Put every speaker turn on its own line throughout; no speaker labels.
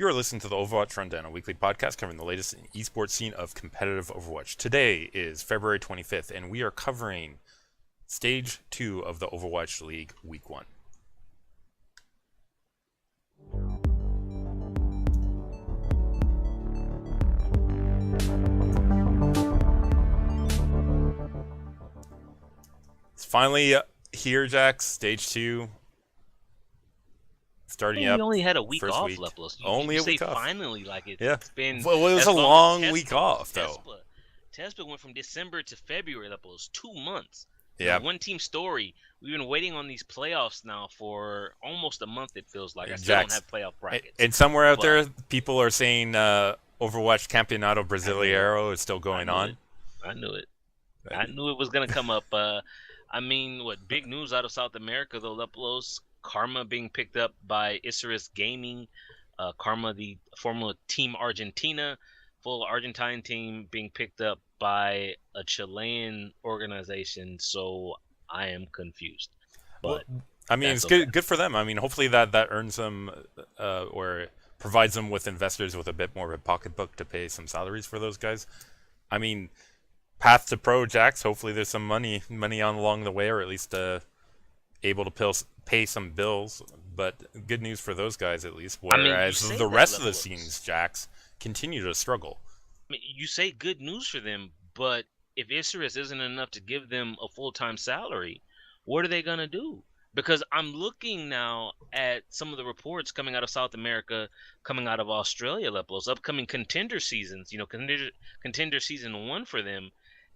You are listening to the Overwatch Rundown, a weekly podcast covering the latest in esports scene of competitive Overwatch. Today is February 25th, and we are covering Stage 2 of the Overwatch League Week 1. It's finally here, Jax. Stage 2. Starting up.
We only had a week
first
off,
week.
Leplos.
Only
you
a week
say
off.
Finally, like it's been.
Well, it was
as
a long
as
week off, though.
TESPA went from December to February, Leplos, 2 months.
Yeah.
One team story. We've been waiting on these playoffs now for almost a month, it feels like. I still
Jax,
don't have playoff brackets.
And somewhere out there, people are saying Overwatch Campeonato Brasileiro is still going on.
I knew it. I knew it was going to come up. I mean, big news out of South America, though, Leplos. Karma being picked up by Isurus Gaming. Karma, the former Team Argentina, full Argentine team, being picked up by a Chilean organization. So I am confused. But
well, I mean, it's good for them. I mean, hopefully that earns them or provides them with investors with a bit more of a pocketbook to pay some salaries for those guys. I mean, path to pro, Jax. Hopefully there's some money on along the way, or at least able to pay some bills. But good news for those guys at least. Whereas the rest of the scenes, Jax, continue to struggle.
I mean, you say good news for them, but if Isurus isn't enough to give them a full-time salary, what are they going to do? Because I'm looking now at some of the reports coming out of South America, coming out of Australia, Leplos, upcoming contender seasons, contender season 1 for them,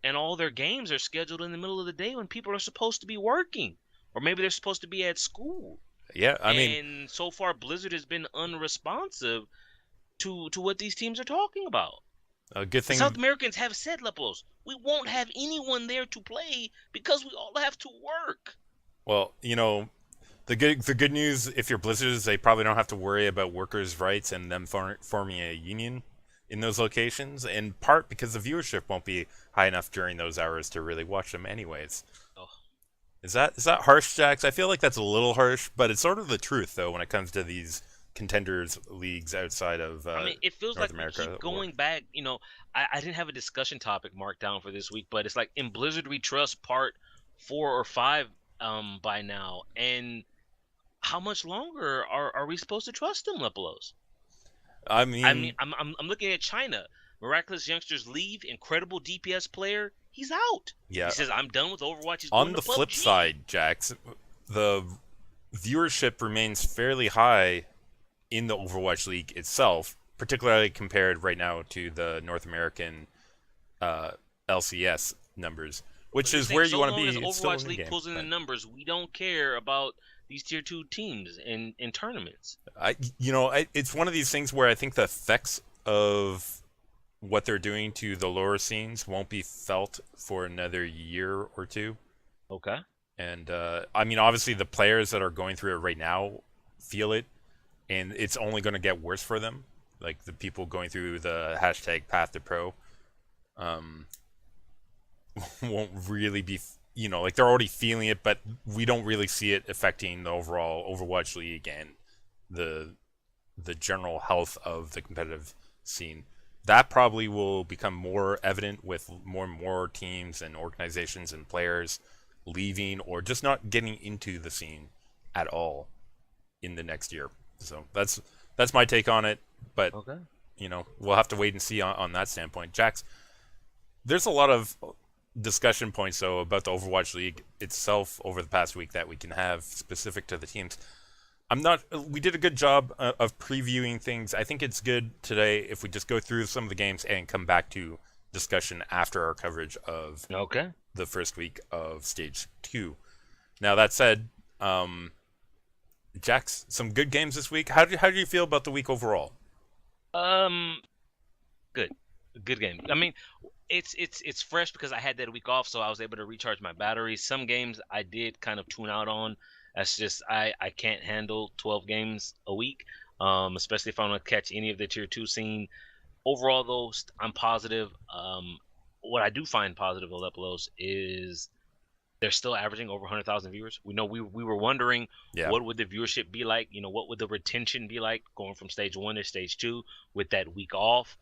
and all their games are scheduled in the middle of the day when people are supposed to be working, or maybe they're supposed to be at school.
Yeah, I mean,
and so far Blizzard has been unresponsive to what these teams are talking about.
A good thing.
The South Americans have said, Leplos, we won't have anyone there to play because we all have to work.
Well, the good news, if you're Blizzard, is they probably don't have to worry about workers' rights and them forming a union in those locations, in part because the viewership won't be high enough during those hours to really watch them anyways.
Oh.
Is that harsh, Jax? I feel like that's a little harsh, but it's sort of the truth, though, when it comes to these contenders leagues outside of
I mean, it feels
North
like
America.
we keep going back. I didn't have a discussion topic marked down for this week, but it's like in Blizzard We Trust Part 4 or 5 by now, and how much longer are we supposed to trust them, Leplos?
I mean,
I'm looking at China. Miraculous Youngsters leave. Incredible DPS player. He's out.
Yeah.
He says, I'm done with Overwatch. He's
on
going
the
to
flip
PUBG.
side, Jax, the viewership remains fairly high in the Overwatch League itself, particularly compared right now to the North American LCS numbers, which is where you want to be.
So long as Overwatch League pulls in the numbers, we don't care about these tier 2 teams in tournaments.
It's one of these things where I think the effects of what they're doing to the lower scenes won't be felt for another year or two.
Okay.
And I mean, obviously the players that are going through it right now feel it, and it's only going to get worse for them. Like the people going through the hashtag path to pro won't really be, like they're already feeling it, but we don't really see it affecting the overall Overwatch League and the general health of the competitive scene. That probably will become more evident with more and more teams and organizations and players leaving or just not getting into the scene at all in the next year. So that's my take on it, but
okay.
We'll have to wait and see on that standpoint. Jax, there's a lot of discussion points though about the Overwatch League itself over the past week that we can have specific to the teams. We did a good job of previewing things. I think it's good today if we just go through some of the games and come back to discussion after our coverage of the first week of Stage 2. Now, that said, Jax, some good games this week. How do you feel about the week overall?
Good game. I mean, it's fresh because I had that week off, so I was able to recharge my batteries. Some games I did kind of tune out on. That's just I can't handle 12 games a week, especially if I want to catch any of the tier 2 scene. Overall, though, I'm positive. What I do find positive, Leplos, is They're still averaging over 100,000 viewers. We know we were wondering
Yeah.
what would the viewership be like. What would the retention be like going from stage 1 to stage 2 with that week off.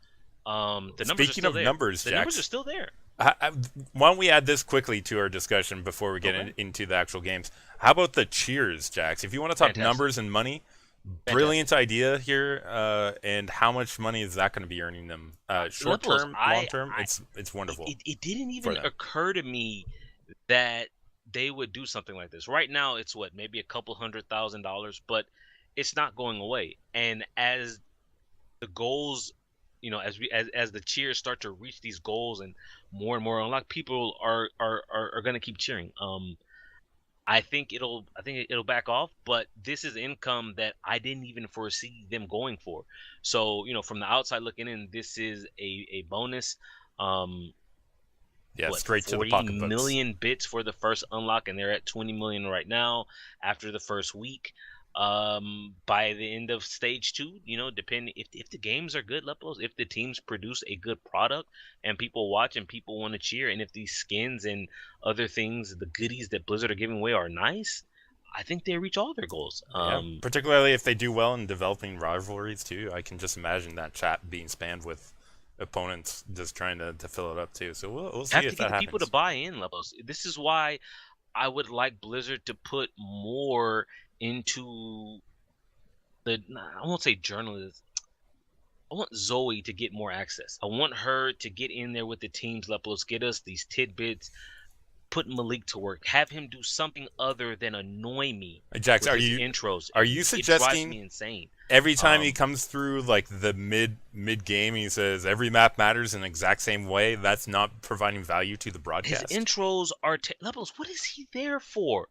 The numbers are
Speaking
still
of
there.
numbers,
The numbers are
Jax,
still there.
I, why don't we add this quickly to our discussion before we get
Okay.
into the actual games? How about the cheers, Jax? If you want to talk
Fantastic.
numbers and money,
Fantastic.
brilliant idea here. And how much money is that going to be earning them? Short
Levels.
term, long term, it's
It,
wonderful
it, it didn't
for
even
them.
occur to me that they would do something like this. Right now, it's what, maybe a couple $100,000, but it's not going away. And as the goals, as the cheers start to reach these goals and more unlock, people are going to keep cheering. I think it'll back off, but this is income that I didn't even foresee them going for. So, from the outside looking in, this is a bonus. Um,
Yeah,
what,
straight to the
40
pocketbooks.
million bits for the first unlock, and they're at 20 million right now after the first week. By the end of stage 2, depending if the games are good, Lepos, if the teams produce a good product and people watch and people want to cheer, and if these skins and other things, the goodies that Blizzard are giving away are nice, I think they reach all their goals.
Yeah, particularly if they do well in developing rivalries too. I can just imagine that chat being spammed with opponents just trying to fill it up too. So we'll see
Have to
if
get
that
the people to
happens.
buy in, Lepos. This is why I would like Blizzard to put more into I won't say journalists. I want Zoe to get more access. I want her to get in there with the teams, Lepos, get us these tidbits, put Malik to work, have him do something other than annoy me
Jax,
with his intros.
are you
It drives
suggesting
me insane.
every time he
Um,
comes through like the mid game he says every map matters in the exact same way? That's not providing value to the
his
broadcast.
intros are Lepos. What is he there for?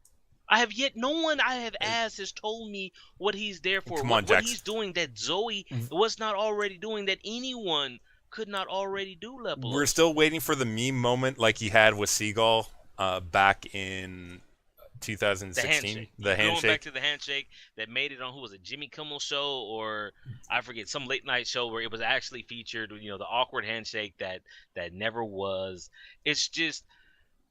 No one I have
Uh,
asked has told me what he's there for.
Come
What
on,
what
Jax.
he's doing that Zoe was not already doing, that anyone could not already do,
We're
Lepolos.
still waiting for the meme moment like he had with Seagull back in
The
2016,
handshake.
the
You going back
handshake.
to the handshake that made it on, who was it, Jimmy Kimmel show, or I forget, some late night show where it was actually featured, the awkward handshake that never was. It's just,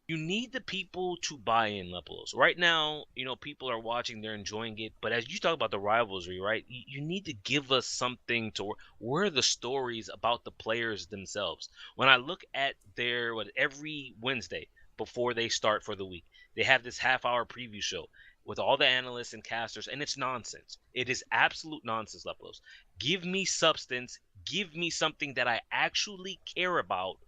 you need the people to buy in, Lepolos. Right now, people are watching, they're enjoying it. But as you talk about the rivalry, right? You need to give us something to where are the stories about the players themselves. When I look at their every Wednesday before they start for the week, they have this half-hour preview show with all the analysts and casters, and it's nonsense. It is absolute nonsense, Lepolos. Give me substance. Give me something that I actually care about,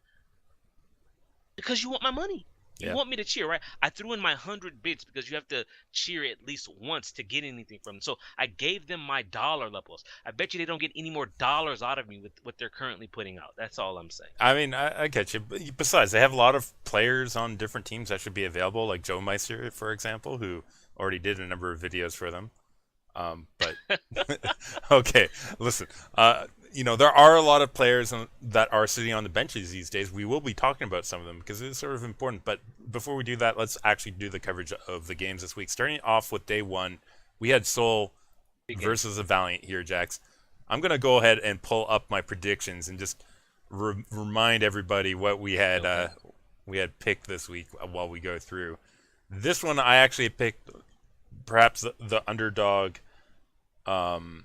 because you want my money. You
Yeah.
want me to cheer, right? I threw in my 100 bits because you have to cheer at least once to get anything from them. So I gave them my dollar, Lepos. I bet you they don't get any more dollars out of me with what they're currently putting out. That's all I'm saying.
I mean, I get you. But besides, they have a lot of players on different teams that should be available, like Joe Meister, for example, who already did a number of videos for them. But okay, listen. There are a lot of players that are sitting on the benches these days. We will be talking about some of them because it's sort of important. But before we do that, let's actually do the coverage of the games this week. Starting off with day one, we had Seoul
Big game.
versus a Valiant here, Jax. I'm gonna go ahead and pull up my predictions and just remind everybody what
Okay.
we had picked this week while we go through. This one I actually picked perhaps the underdog um,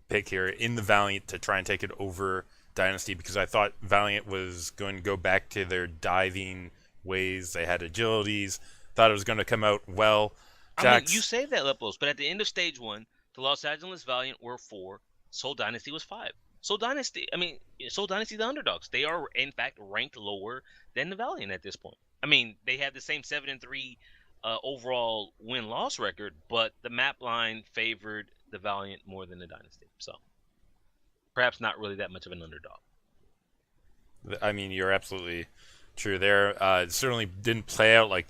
pick here in the Valiant to try and take it over Dynasty because I thought Valiant was going to go back to their diving ways. They had agilities. Thought it was going to come out well.
I mean, you
Jax,
say that, Lepos, but at the end of stage 1, the Los Angeles Valiant were 4. Seoul Dynasty was 5. Seoul Dynasty, the underdogs. They are, in fact, ranked lower than the Valiant at this point. I mean, they have the same 7-3 overall win-loss record, but the map line favored the Valiant more than the Dynasty. So perhaps not really that much of an underdog.
I mean, you're absolutely true there. It certainly didn't play out like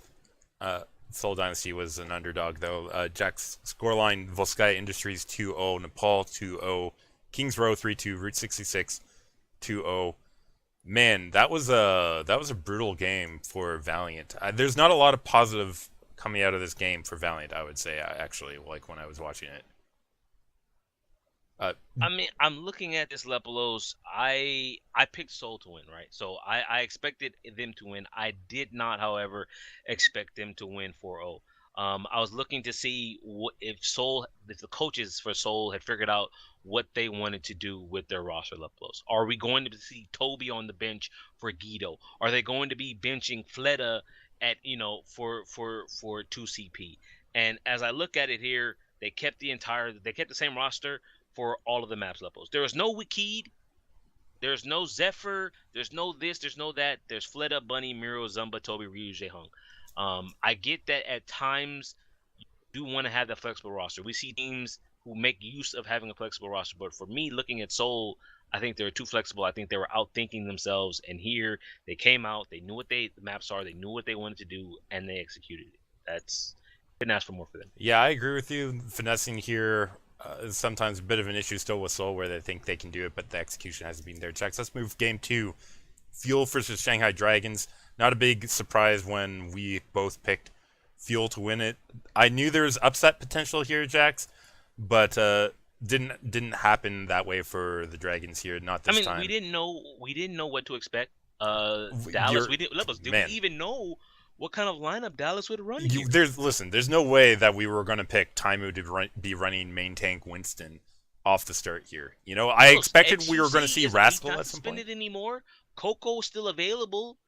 Seoul Dynasty was an underdog, though. Jack's scoreline: Volskaya Industries 2-0, Nepal 2-0, Kings Row 3-2, Route 66 2-0. Man, that was a brutal game for Valiant. There's not a lot of positive coming out of this game for Valiant, I would say. Actually, like when I was watching it. Uh,
I mean, I'm looking at this Lepelos. I picked Seoul to win, right? So I expected them to win. I did not, however, expect them to win 4-0. I was looking to see if the coaches for Seoul had figured out what they wanted to do with their roster Lepelos. Are we going to see Toby on the bench for Guido? Are they going to be benching Fleta at for 2CP? And as I look at it here, they kept the same roster for all of the maps levels. There is no Wikid, there's no Zephyr, there's no this, there's no that. There's Fleta, Bunny, Miro, Zumba, Toby, Ryu, Jaehung. I get that at times you do want to have that flexible roster. We see teams who make use of having a flexible roster, but for me, looking at Seoul, I think they're too flexible. I think they were outthinking themselves, and here they came out, they knew what the maps are, they knew what they wanted to do, and they executed it. That's Couldn't ask for more for them.
yeah, I agree with you. Finessing here is sometimes a bit of an issue still with Seoul, where they think they can do it, but the execution hasn't been there. Checks. Let's move game 2. Fuel versus Shanghai Dragons. Not a big surprise when we both picked Fuel to win it. I knew there was upset potential here, Jax, but didn't happen that way for the Dragons here. Not
I
this
mean,
time.
we didn't know what to expect. Dallas,
You're,
we didn't. Levels, did we
man,
even know what kind of lineup Dallas would run here?
there's no way that we were going to pick Taimu to be running main tank Winston off the start here. You know, I
Levels,
expected we were going to
XUC
see
is he's
Rascal
not
at some point.
suspended anymore. Coco's still available,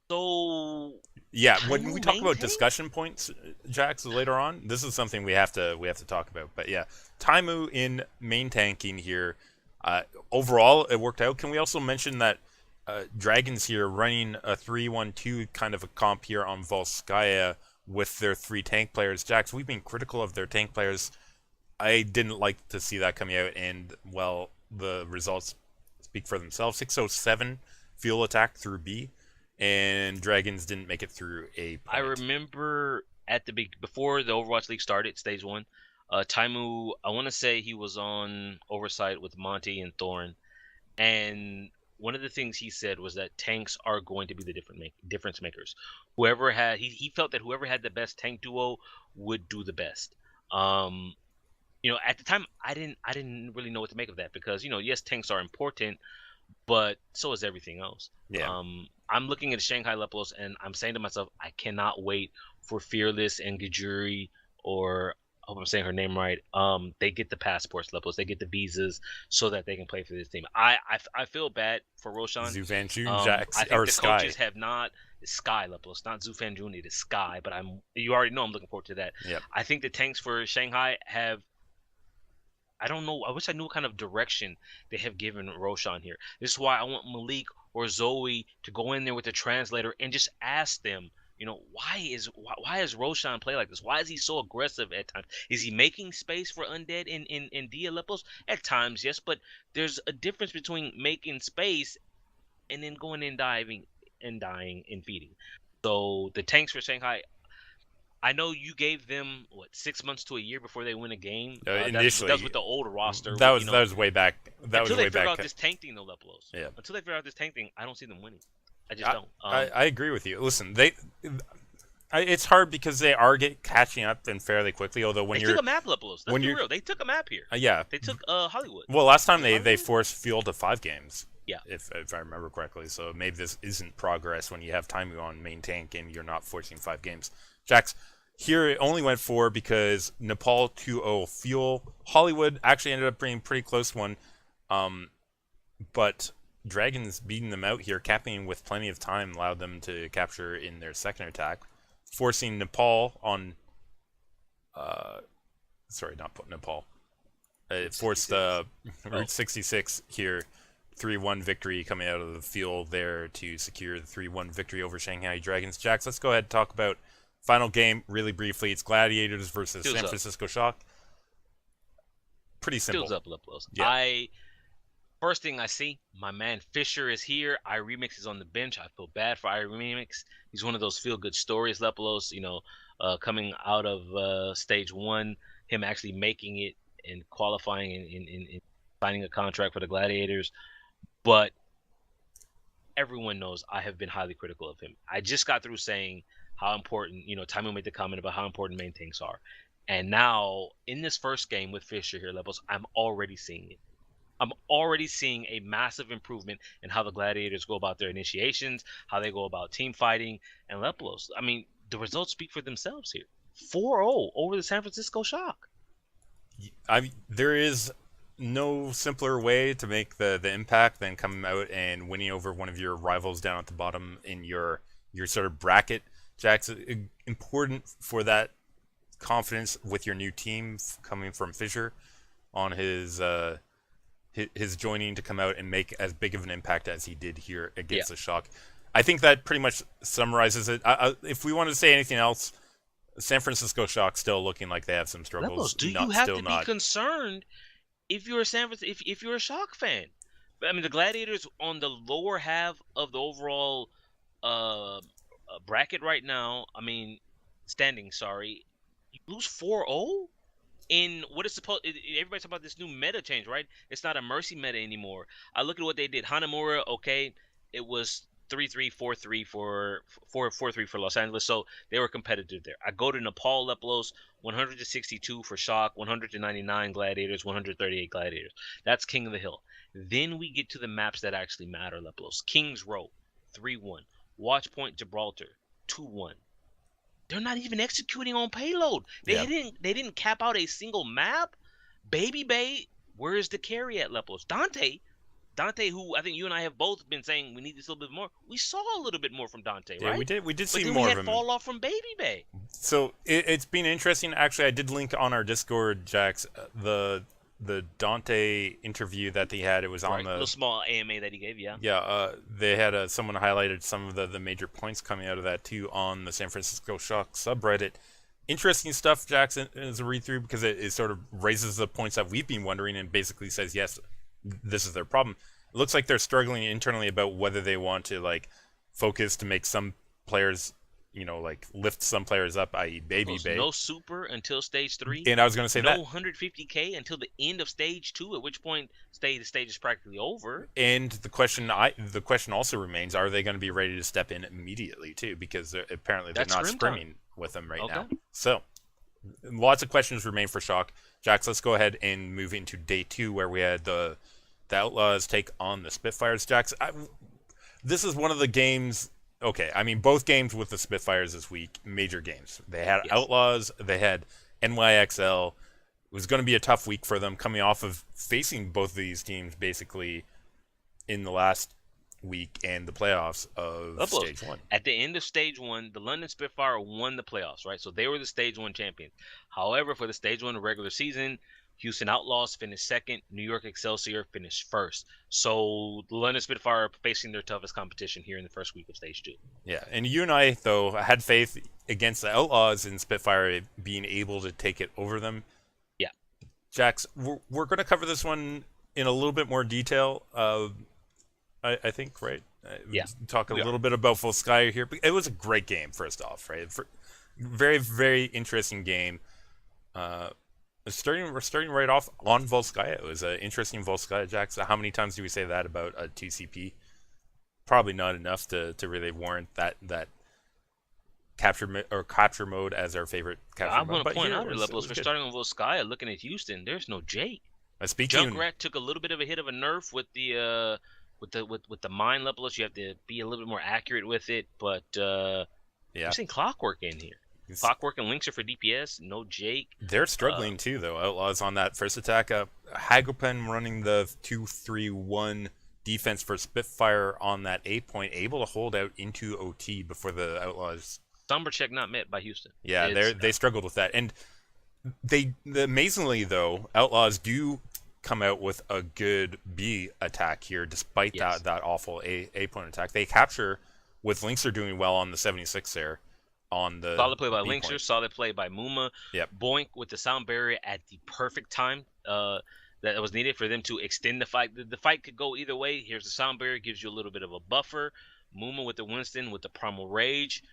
so
Yeah, when we
Taimu
talk about
maintain?
discussion points, Jax, later on, this is something we have to talk about. But yeah, Taimu in main tanking here. Overall, it worked out. Can we also mention that Dragons here running a 3-1-2 kind of a comp here on Volskaya with their 3 tank players? Jax, we've been critical of their tank players. I didn't like to see that coming out, and well, the results speak for themselves. 607 fuel attack through B, and Dragons didn't make it through A
I
point.
remember before the Overwatch League started, stage one. Taimu, I want to say he was on oversight with Monty and Thorin, and one of the things he said was that tanks are going to be the difference makers. He felt that whoever had the best tank duo would do the best. Um, at the time, I didn't really know what to make of that because yes, tanks are important, but so is everything else.
Yeah.
I'm looking at Shanghai Leplos and I'm saying to myself, I cannot wait for Fearless and Gajuri, or I hope I'm saying her name right. They get the passports, Leplos. They get the visas so that they can play for this team. I feel bad for Roshan.
Zuvanchu, Jax,
I think
or
the
Sky.
coaches have not. It's Sky Leplos, not Zufan Jr. It is Sky, but you already know I'm looking forward to that.
Yep.
I think the tanks for Shanghai have. I don't know. I wish I knew what kind of direction they have given Roshan here. This is why I want Malik or Zoe to go in there with a translator and just ask them, why is Roshan play like this? Why is he so aggressive at times? Is he making space for Undead in Dia Lepos? At times, yes, but there's a difference between making space and then going in diving and dying and feeding. So the tanks for Shanghai, I know you gave them 6 months to a year before they win a game.
Initially,
that was with the old roster.
That was way back.
Until they figure out this tank thing, though, Lepelos.
Yeah.
Until they figure out this tank thing, I don't see them winning. I just don't.
I agree with you. Listen, it's hard because they are catching up and fairly quickly. Although when
they
you're
took a map, Lepelos. Let's be real. They took a map here.
Yeah.
They took Hollywood.
Well, last time they forced Fuel to 5 games.
Yeah.
If I remember correctly. So maybe this isn't progress when you have Taimu on main tank and you're not forcing 5 games. Jax, here it only went 4 because Nepal 2-0 Fuel. Hollywood actually ended up being a pretty close one. But Dragons beating them out here, capping with plenty of time, allowed them to capture in their second attack, forcing Nepal on. Sorry, not Nepal. It forced Route 66 here. 3-1 victory coming out of the field there to secure the 3-1 victory over Shanghai Dragons. Jax, let's go ahead and talk about final game really briefly. It's Gladiators versus San Francisco Shock. Pretty simple.
Fields up, Lepelos.
Yeah.
First thing I see, my man Fisher is here. iRemix is on the bench. I feel bad for iRemix. He's one of those feel-good stories, Lepelos, coming out of stage 1, him actually making it and qualifying and signing a contract for the Gladiators. But everyone knows I have been highly critical of him. I just got through saying how important, Taimu made the comment about how important main tanks are. And now in this first game with Fisher here, Levels, I'm already seeing it. I'm already seeing a massive improvement in how the Gladiators go about their initiations, how they go about team fighting, and Leplos. I mean, the results speak for themselves here. 4-0 over the San Francisco Shock.
There is no simpler way to make the impact than coming out and winning over one of your rivals down at the bottom in your sort of bracket. Jack's important for that confidence with your new team coming from Fisher on his joining to come out and make as big of an impact as he did here against the Shock. I think that pretty much summarizes it. If we want to say anything else, San Francisco Shock still looking like they have some struggles.
Leplos, do you have to be concerned if you're a if you're a Shock fan? I mean, the Gladiators on the lower half of the overall bracket right now. I mean, standing. Sorry, you lose 4-0 in what is supposed. Everybody's talking about this new meta change, right? It's not a mercy meta anymore. I look at what they did. Hanamura, okay, it was 3-3, 4-3 for 4-3 for Los Angeles, so they were competitive there. I go to Nepal Leplos, 162 for Shock, 199 Gladiators, 138 Gladiators. That's King of the Hill. Then we get to the maps that actually matter, Leplos. Kings Row, 3-1. Watchpoint Gibraltar, 2-1. They're not even executing on payload. They didn't cap out a single map. Baby Bay, where is the carry at Leplos? Dante, who I think you and I have both been saying we need this a little bit more. We saw a little bit more from Dante, right?
We did see
but then
more
we
of
had
him.
fall off from Baby Bay.
So it's been interesting. Actually, I did link on our Discord, Jax, the Dante interview that he had. It was on the
little small AMA that he gave.
They had someone highlighted some of the major points coming out of that too on the San Francisco Shock subreddit. Interesting stuff, Jackson, as a read through, because it sort of raises the points that we've been wondering and basically says, yes, this is their problem. It looks like they're struggling internally about whether they want to like focus to make some players, like lift some players up, i.e. Baby Bay.
No super until stage 3.
And I was going to say
no
that.
No 150K until the end of stage 2, at which point the stage is practically over.
And the question also remains, are they going to be ready to step in immediately too? Because apparently they're not scrimming with them right now. So lots of questions remain for Shock. Jax, let's go ahead and move into day 2 where we had the Outlaws take on the Spitfires. Jax, this is one of the games. Okay, I mean both games with the Spitfires this week, major games. They had Outlaws, they had NYXL. It was going to be a tough week for them, coming off of facing both of these teams basically in the last week and the playoffs of Stage 1.
At the end of Stage 1, the London Spitfire won the playoffs, right? So they were the Stage 1 champions. However, for the Stage 1 regular season, Houston Outlaws finished second. New York Excelsior finished first. So the London Spitfire are facing their toughest competition here in the first week of Stage 2.
Yeah, and you and I, though, had faith against the Outlaws and Spitfire being able to take it over them.
Yeah.
Jax, we're going to cover this one in a little bit more detail, I think, right? Talk a little bit about Volskaya here. It was a great game, first off, right? Very, very interesting game. We're starting right off on Volskaya. It was an interesting Volskaya, Jax. How many times do we say that about a 2CP? Probably not enough to really warrant that capture mode as our favorite capture mode.
I'm going to point out, Leplos, for starting on Volskaya, looking at Houston, there's no Jake. Junkrat took a little bit of a hit of a nerf with the mine, Leplos. You have to be a little bit more accurate with it, but we're seeing Clockwork in here. Clockwork and Lynxer for DPS, no Jake.
They're struggling too, though. Outlaws on that first attack. Hagelpen running the 2-3-1 defense for Spitfire on that 8 point, able to hold out into OT before the Outlaws.
Somber check not met by Houston.
Yeah, they struggled with that. And amazingly, though, Outlaws do come out with a good B attack here, despite that awful A point attack. They capture with Lynxer doing well on the 76 there. On the
solid play by Lynxer, solid play by Muma. Boink with the sound barrier at the perfect time that was needed for them to extend the fight. The fight could go either way. Here's the sound barrier, gives you a little bit of a buffer. Muma with the Winston with the Primal Rage.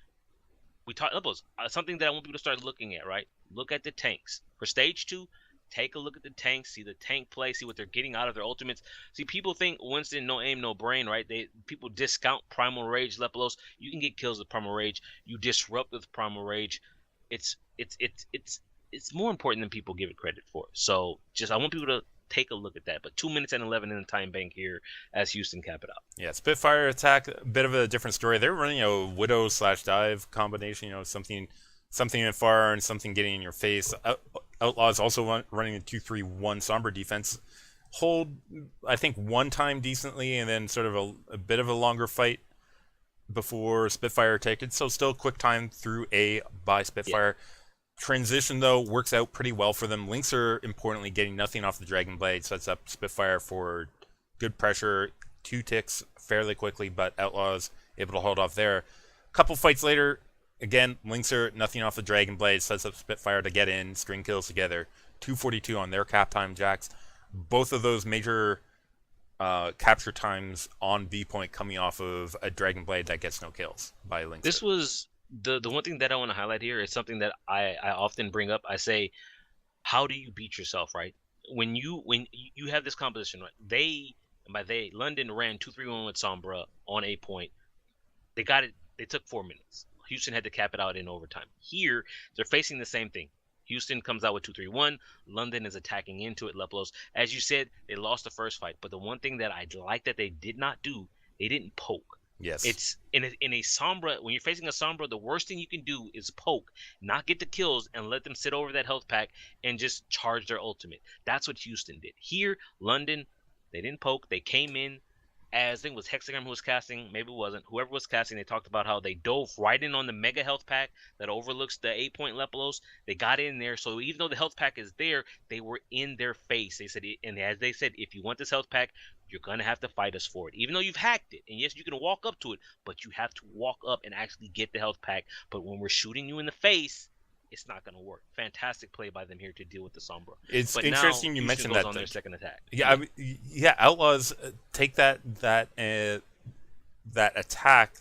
We talked about something that I want people to start looking at, right? Look at the tanks. For Stage 2, take a look at the tanks, see the tank play, see what they're getting out of their ultimates. See, people think Winston, no aim, no brain, right? People discount Primal Rage, Lepolos. You can get kills with Primal Rage. You disrupt with Primal Rage. It's it's more important than people give it credit for. So I want people to take a look at that. But 2 minutes and 11 in the time bank here as Houston cap it out.
Yeah, Spitfire attack, a bit of a different story. They're running a widow / dive combination. Something in far and something getting in your face. Outlaws also running a 2-3-1 Sombra defense. Hold, I think, one time decently, and then sort of a bit of a longer fight before Spitfire take it. So still quick time through A by Spitfire. Yeah. Transition, though, works out pretty well for them. NYXL, importantly, getting nothing off the Dragon Blade, sets up Spitfire for good pressure, 2 ticks fairly quickly, but Outlaws able to hold off there. A couple fights later, again, NYXL, nothing off the Dragon Blade, sets up Spitfire to get in, string kills together. 2:42 on their cap time, Jax. Both of those major capture times on B point coming off of a Dragon Blade that gets no kills by NYXL.
This was the one thing that I want to highlight here is something that I often bring up. I say, how do you beat yourself, right? When you have this composition, right? London ran 2-3-1 with Sombra on A point. They got it. They took 4 minutes. Houston had to cap it out in overtime. Here, they're facing the same thing. Houston comes out with 2-3-1. London is attacking into it. Leplos, as you said, they lost the first fight. But the one thing that I like that they did not do, they didn't poke.
Yes.
It's in a Sombra, when you're facing a Sombra, the worst thing you can do is poke, not get the kills, and let them sit over that health pack and just charge their ultimate. That's what Houston did. Here, London, they didn't poke. They came in as, I think it was Hexagram who was casting, maybe it wasn't. Whoever was casting, they talked about how they dove right in on the mega health pack that overlooks the 8-point Leplos. They got in there, so even though the health pack is there, they were in their face. They said, and as they said, if you want this health pack, you're going to have to fight us for it. Even though you've hacked it, and yes, you can walk up to it, but you have to walk up and actually get the health pack. But when we're shooting you in the face, it's not going to work. Fantastic play by them here to deal with the Sombra.
It's
but
interesting
now,
you
Houston
mentioned
goes
that.
On their second attack.
Yeah, Outlaws take that attack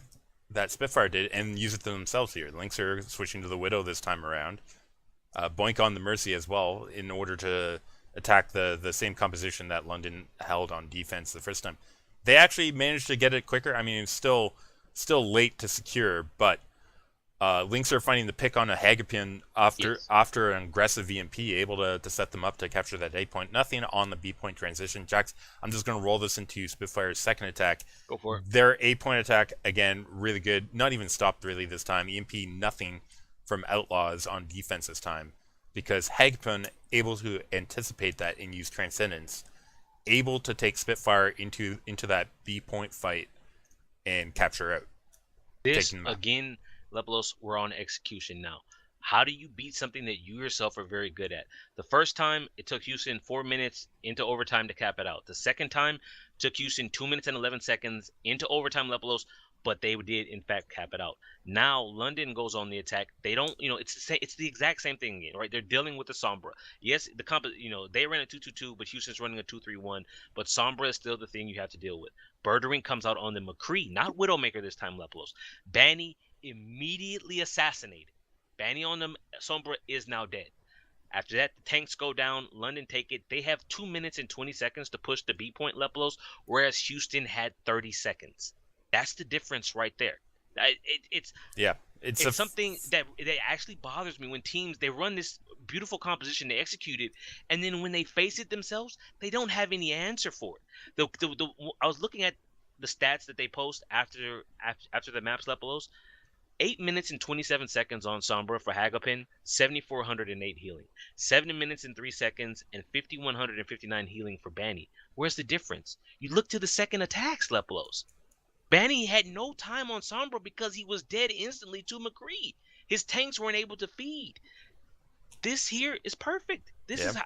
that Spitfire did and use it to themselves here. NYXL are switching to the Widow this time around. Boink on the Mercy as well in order to attack the same composition that London held on defense the first time. They actually managed to get it quicker. I mean, it's still late to secure, but NYXL are finding the pick on a Hagapin after an aggressive VMP, able to set them up to capture that A point. Nothing on the B point transition. Jax, I'm just going to roll this into Spitfire's second attack.
Go for it.
Their A point attack, again, really good. Not even stopped really this time. EMP, nothing from Outlaws on defense this time, because Hagapin able to anticipate that and use Transcendence, able to take Spitfire into that B point fight and capture out.
This, again, Leplos, we're on execution now. How do you beat something that you yourself are very good at? The first time, it took Houston 4 minutes into overtime to cap it out. The second time, took Houston 2 minutes and 11 seconds into overtime, Leplos, but they did, in fact, cap it out. Now, London goes on the attack. They don't, it's the exact same thing again, right? They're dealing with the Sombra. Yes, they ran a 2-2-2, but Houston's running a 2-3-1. But Sombra is still the thing you have to deal with. Birdering comes out on the McCree, not Widowmaker this time, Leplos. Banny immediately assassinated. Banny on the Sombra is now dead. After that, the tanks go down. London take it. They have 2 minutes and 20 seconds to push the B point Leplos, whereas Houston had 30 seconds. That's the difference right there. It's something that actually bothers me when teams, they run this beautiful composition, they execute it, and then when they face it themselves, they don't have any answer for it. I was looking at the stats that they post after the maps Leplos. 8 minutes and 27 seconds on Sombra for Hagapin, 7,408 healing. 7 minutes and 3 seconds and 5,159 healing for Banny. Where's the difference? You look to the second attacks, Leplos. Banny had no time on Sombra because he was dead instantly to McCree. His tanks weren't able to feed. This here is perfect. This is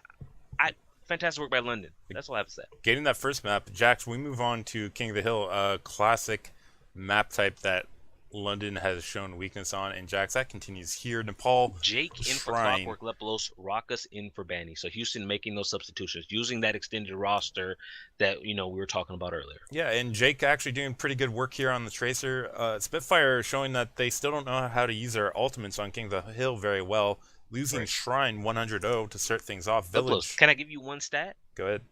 fantastic work by London. That's all I have to say.
Getting that first map, Jax, we move on to King of the Hill, a classic map type that London has shown weakness on, and Jax, that continues here. Nepal,
Jake in for Clockwork, Leplos, Raucus in for Banny. So Houston making those substitutions, using that extended roster that we were talking about earlier.
Yeah, and Jake actually doing pretty good work here on the Tracer. Spitfire showing that they still don't know how to use their ultimates on King of the Hill very well. Losing Shrine 100-0 to start things off. Village.
Leplos, can I give you one stat?
Go ahead.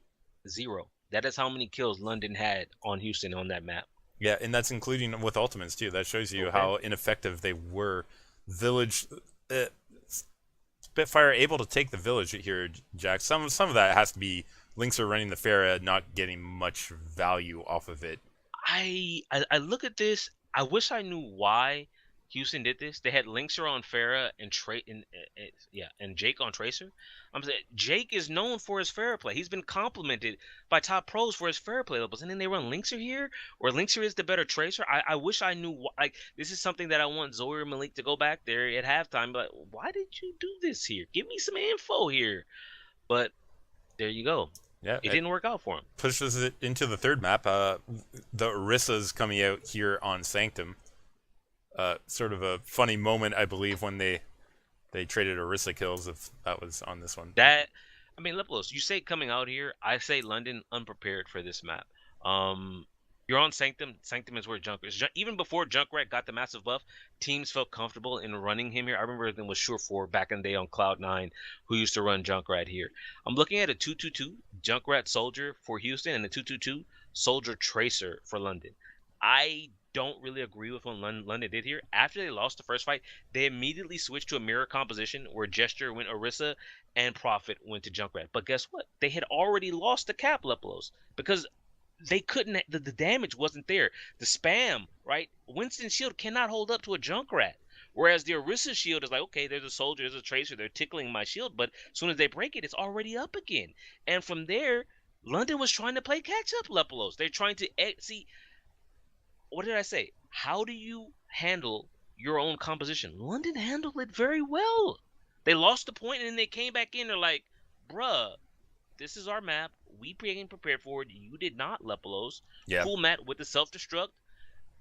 0. That is how many kills London had on Houston on that map.
Yeah, and that's including with ultimates too. That shows you how ineffective they were. Village, Spitfire able to take the village here, Jack. Some of that has to be Lynx are running the Pharah, not getting much value off of it.
I look at this. I wish I knew why Houston did this. They had Linkser on Farah and and Jake on Tracer. I'm saying Jake is known for his Farah play. He's been complimented by top pros for his Farah play levels, and then they run Linkser here, or Linkser is the better Tracer. I wish I knew. Like, this is something that I want Zoe or Malik to go back there at halftime. But why did you do this here? Give me some info here. But there you go.
Yeah,
it didn't work out for him.
Pushes it into the third map. The Orissa's coming out here on Sanctum. Sort of a funny moment, I believe, when they traded Orisa kills, if that was on this one.
Leplos, you say coming out here, I say London unprepared for this map. You're on Sanctum. Sanctum is where Junkrat is. Even before Junkrat got the massive buff, teams felt comfortable in running him here. I remember there was Sure4 back in the day on Cloud9 who used to run Junkrat here. I'm looking at a 2-2-2 Junkrat Soldier for Houston and a 2-2-2 Soldier Tracer for London. I don't really agree with what London did here. After they lost the first fight, they immediately switched to a mirror composition where Gesture went Orisa and Prophet went to Junkrat. But guess what? They had already lost the cap, Leplos, because they couldn't, the damage wasn't there. The spam, right? Winston's shield cannot hold up to a Junkrat. Whereas the Orisa shield is like, okay, there's a soldier, there's a tracer, they're tickling my shield, but as soon as they break it, it's already up again. And from there, London was trying to play catch up, Lepolos. They're trying to see, what did I say? How do you handle your own composition? London handled it very well. They lost the point and then they came back in. They're like, bruh, this is our map. We being prepared for it. You did not, Lepolos.
Yeah.
Cool Matt with the self-destruct.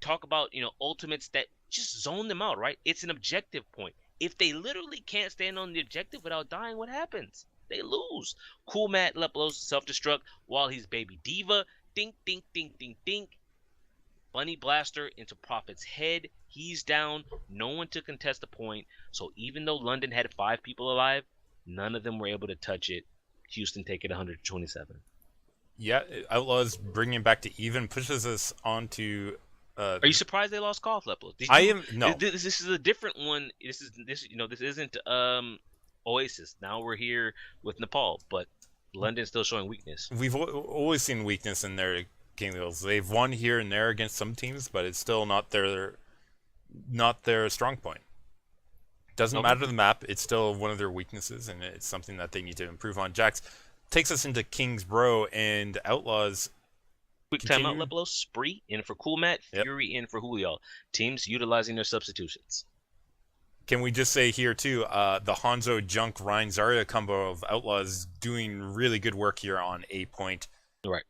Talk about, ultimates that just zone them out, right? It's an objective point. If they literally can't stand on the objective without dying, what happens? They lose. Cool Matt, Lepolos, self-destruct while he's Baby Diva. Dink, dink, dink, dink, dink. Bunny Blaster into Prophet's head. He's down. No one to contest the point. So even though London had 5 people alive, none of them were able to touch it. Houston take it 127.
Yeah, Outlaws bringing it back to even pushes us on to.
Are you surprised they lost Call Level?
I am no.
This is a different one. This isn't Oasis. Now we're here with Nepal, but London's still showing weakness.
We've always seen weakness in their King Wheels. They've won here and there against some teams, but it's still not their strong point. Doesn't matter the map. It's still one of their weaknesses, and it's something that they need to improve on. Jax takes us into Kingsborough and Outlaws.
Quick timeout, Leplos. Spree in for Cool Matt. Fury in for Julio. Teams utilizing their substitutions.
Can we just say here, too, the Hanzo Junk Ryan Zarya combo of Outlaws doing really good work here on A point.
Right.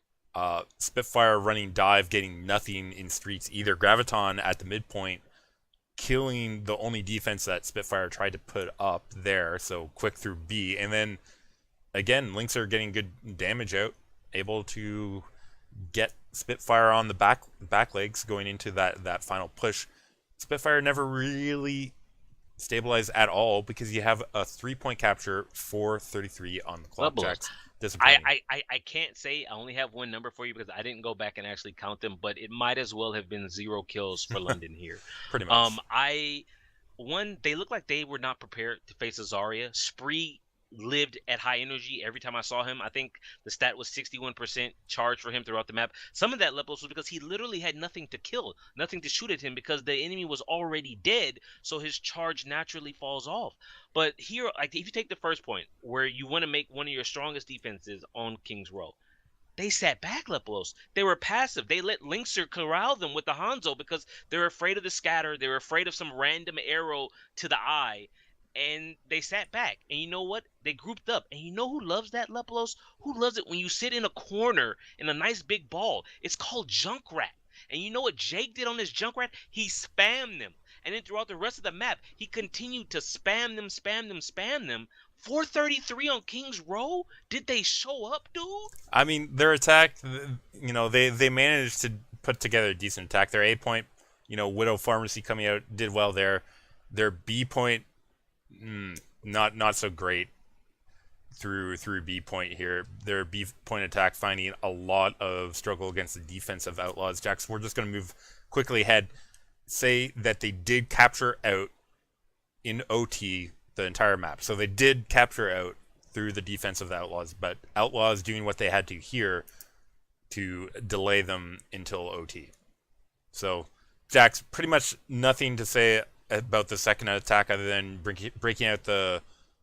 Spitfire running dive, getting nothing in streets either. Graviton at the midpoint, killing the only defense that Spitfire tried to put up there, so quick through B. And then, again, Lynx are getting good damage out, able to get Spitfire on the back legs going into that final push. Spitfire never really stabilized at all because you have a 3-point capture, 4:33 on the clock. Jax.
I can't say I only have one number for you because I didn't go back and actually count them, but it might as well have been 0 kills for London here.
Pretty much.
They looked like they were not prepared to face a Zarya. Spree lived at high energy every time I saw him. I think the stat was 61% charge for him throughout the map. Some of that Lepos was because he literally had nothing to kill, nothing to shoot at him because the enemy was already dead, so his charge naturally falls off. But here, like, if you take the first point where you want to make one of your strongest defenses on King's Row, they sat back, Leplos. They were passive. They let Linkser corral them with the Hanzo because they're afraid of the scatter. They're afraid of some random arrow to the eye. And they sat back. And you know what? They grouped up. And you know who loves that, Leplos? Who loves it when you sit in a corner in a nice big ball? It's called Junkrat. And you know what Jake did on this Junkrat? He spammed them. And then throughout the rest of the map, he continued to spam them. 433 on King's Row? Did they show up, dude?
I mean, their attack, they managed to put together a decent attack. Their A point, Widow Pharmacy coming out, did well there. Their B point, not so great through B point here. Their B point attack finding a lot of struggle against the defense of Outlaws. Jax, we're just going to move quickly ahead. Say that they did capture out in OT the entire map. So they did capture out through the defense of the Outlaws, but Outlaws doing what they had to here to delay them until OT. So Jack's pretty much nothing to say about the second attack other than breaking out the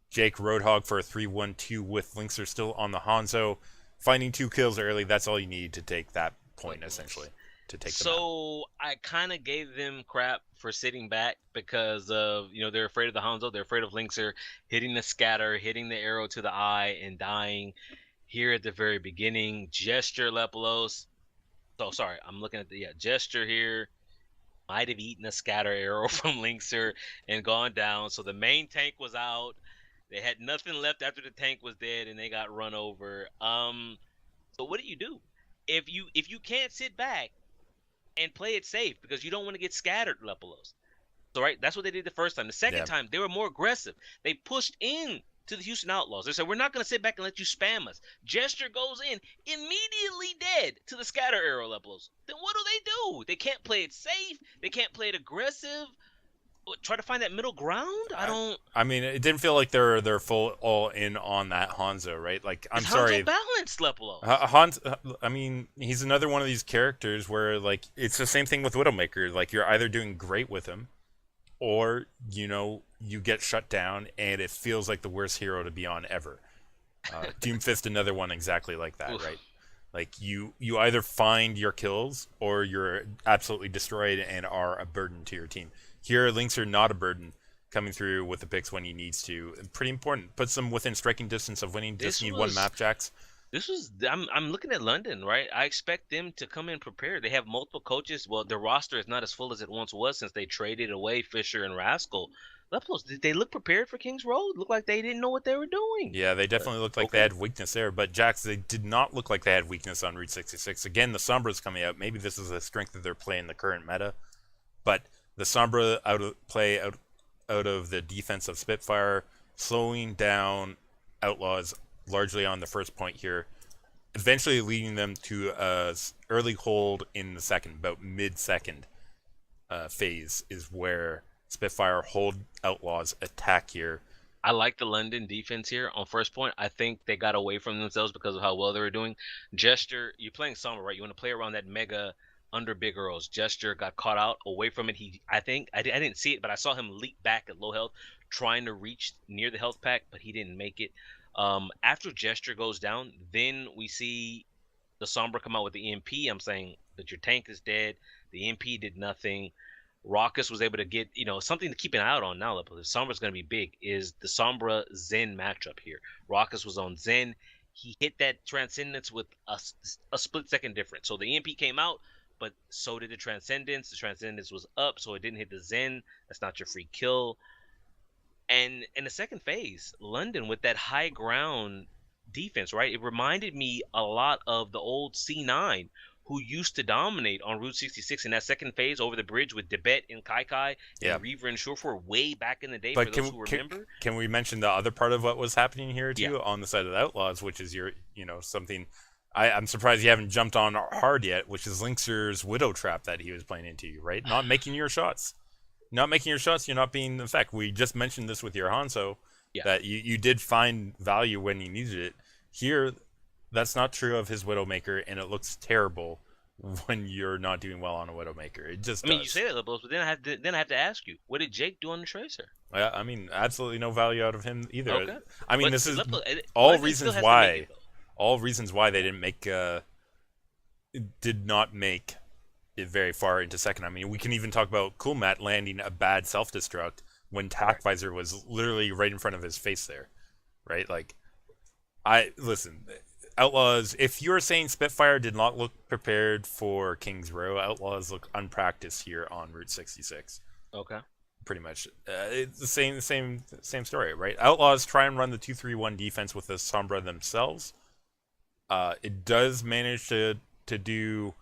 Jake Roadhog for a 3-1-2 with Linkser still on the Hanzo. Finding 2 kills early, that's all you need to take that point, essentially, to take the map.
So I kind of gave them crap for sitting back because of, they're afraid of the Hanzo, they're afraid of Linkser hitting the scatter, hitting the arrow to the eye, and dying here at the very beginning. Gesture Lepolos. So sorry, I'm looking at the Gesture here. Might have eaten a scatter arrow from Linkser and gone down. So the main tank was out. They had nothing left after the tank was dead, and they got run over. So what do? If you can't sit back and play it safe because you don't want to get scattered, Lepolos. So right, that's what they did the first time. The second time, they were more aggressive. They pushed in to the Houston Outlaws. They said, we're not going to sit back and let you spam us. Gesture goes in, immediately dead to the scatter arrow Lepolos. Then what do? They can't play it safe. They can't play it aggressive. Try to find that middle ground?
I mean, it didn't feel like they're full all in on that Hanzo, right? Like, I'm sorry.
Hanzo balanced Lepolos.
Hanzo, I mean, he's another one of these characters where, like, it's the same thing with Widowmaker. Like, you're either doing great with him, or, you get shut down, and it feels like the worst hero to be on ever. Doomfist, another one exactly like that,
Oof.
right? Like, you either find your kills, or you're absolutely destroyed and are a burden to your team. Here, Links are not a burden, coming through with the picks when he needs to. Pretty important. Puts them within striking distance of winning. Just need one map, Jacks.
I'm looking at London, right? I expect them to come in prepared. They have multiple coaches. Well, their roster is not as full as it once was since they traded away Fisher and Rascal. Lepolos, did they look prepared for Kings Road? Looked like they didn't know what they were doing.
Yeah, they definitely looked like they had weakness there. But Jacks, they did not look like they had weakness on Route 66. Again, the Sombra's coming out. Maybe this is a strength of their play in the current meta. But the Sombra out of the defense of Spitfire, slowing down Outlaws largely on the first point here, eventually leading them to a early hold in the second, about mid-second phase is where Spitfire hold Outlaws attack here.
I like the London defense here on first point. I think they got away from themselves because of how well they were doing. Gesture, you're playing Sombra, right? You want to play around that mega under big Earls. Gesture got caught out away from it. I didn't see it, but I saw him leap back at low health, trying to reach near the health pack, but he didn't make it. After Gesture goes down, then we see the Sombra come out with the EMP. I'm saying that your tank is dead. The EMP did nothing. Raucus was able to get, something to keep an eye out on now. If Sombra's going to be big, is the Sombra Zen matchup here. Raucus was on Zen. He hit that Transcendence with a split second difference. So the EMP came out, but so did the Transcendence. The Transcendence was up, so it didn't hit the Zen. That's not your free kill. And in the second phase, London with that high ground defense, right? It reminded me a lot of the old C9, who used to dominate on Route 66 in that second phase over the bridge with Debet and Kai and Reaver and Surefour way back in the day, but for those who remember.
Can we mention the other part of what was happening here, too, on the side of the Outlaws, which is something I'm surprised you haven't jumped on hard yet, which is Linkser's Widow Trap that he was playing into you, right? Not making your shots. Not making your shots, you're not being, in fact, we just mentioned this with your Hanzo, that you did find value when you needed it. Here, that's not true of his Widowmaker, and it looks terrible when you're not doing well on a Widowmaker. It just
you say that, Libos, but then I have to ask you, what did Jake do on the Tracer?
Yeah, I mean, absolutely no value out of him either.
Okay.
I mean, this is all reasons why they did not make it very far into second. I mean, we can even talk about Cool Matt landing a bad self-destruct when Tac Visor was literally right in front of his face there, right? Like, listen, Outlaws, if you're saying Spitfire did not look prepared for Kings Row, Outlaws look unpracticed here on Route 66.
Okay.
Pretty much. It's the same story, right? Outlaws try and run the 2-3-1 defense with the Sombra themselves. It does manage to do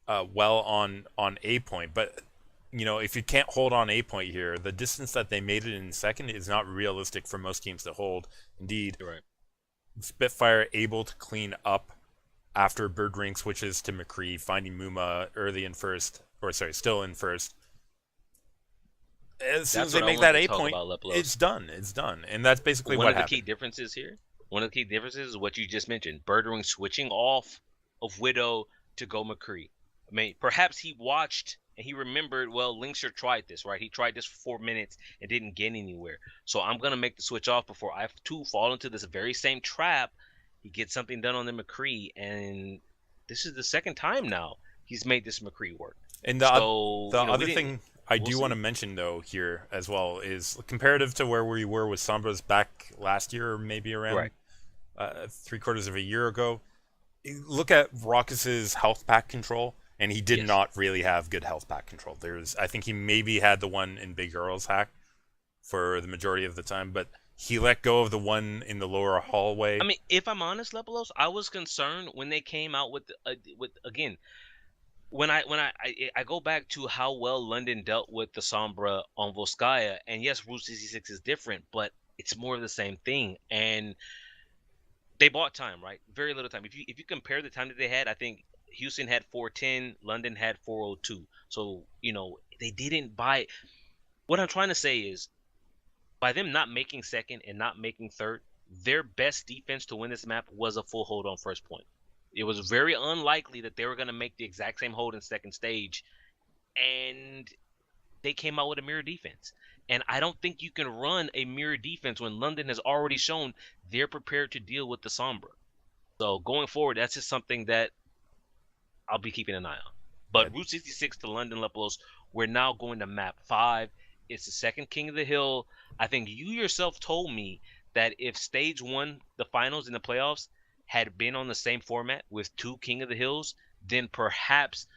well on A point, but if you can't hold on A point here, the distance that they made it in second is not realistic for most teams to hold. Indeed,
you're right.
Spitfire able to clean up after Bird Ring switches to McCree, finding Muma early in first, still in first. as soon as
That's
they
what I
make
wanted
that
to
A
talk
point,
about, Leplos.
it's done. It's done, and that's basically
One
what
of the
happened.
key differences here, one of the key differences is what you just mentioned. Birdering switching off of Widow to go McCree. I mean, perhaps he watched and he remembered, well, Linkster tried this, right? He tried this for 4 minutes and didn't get anywhere. So I'm going to make the switch off before I too fall into this very same trap. He gets something done on the McCree, and this is the second time now he's made this McCree work.
And
So,
the
you know, we
other
didn't.
thing I
We'll
do want to
see.
mention though here as well is comparative to where we were with Sombras back last year, or maybe around
Right.
3/4 of a year ago. Look at Raucus's health pack control, and he did
Yes.
not really have good health pack control. I think he maybe had the one in Big Earl's hack for the majority of the time, but he let go of the one in the lower hallway.
I mean, if I'm honest, Lepelos, I was concerned when they came out with again when I go back to how well London dealt with the Sombra on Volskaya, and yes, Route 66 is different, but it's more of the same thing. And they bought time, right? Very little time. If you compare the time that they had, I think Houston had 410, London had 402. So they didn't buy. What I'm trying to say is, by them not making second and not making third, their best defense to win this map was a full hold on first point. It was very unlikely that they were going to make the exact same hold in second stage, and they came out with a mirror defense. And I don't think you can run a mirror defense when London has already shown they're prepared to deal with the Sombra. So going forward, that's just something that I'll be keeping an eye on.
Yeah,
But Route 66 to London Leplos, we're now going to map 5. It's the second King of the Hill. I think you yourself told me that if stage 1, the finals in the playoffs, had been on the same format with 2 King of the Hills, then perhaps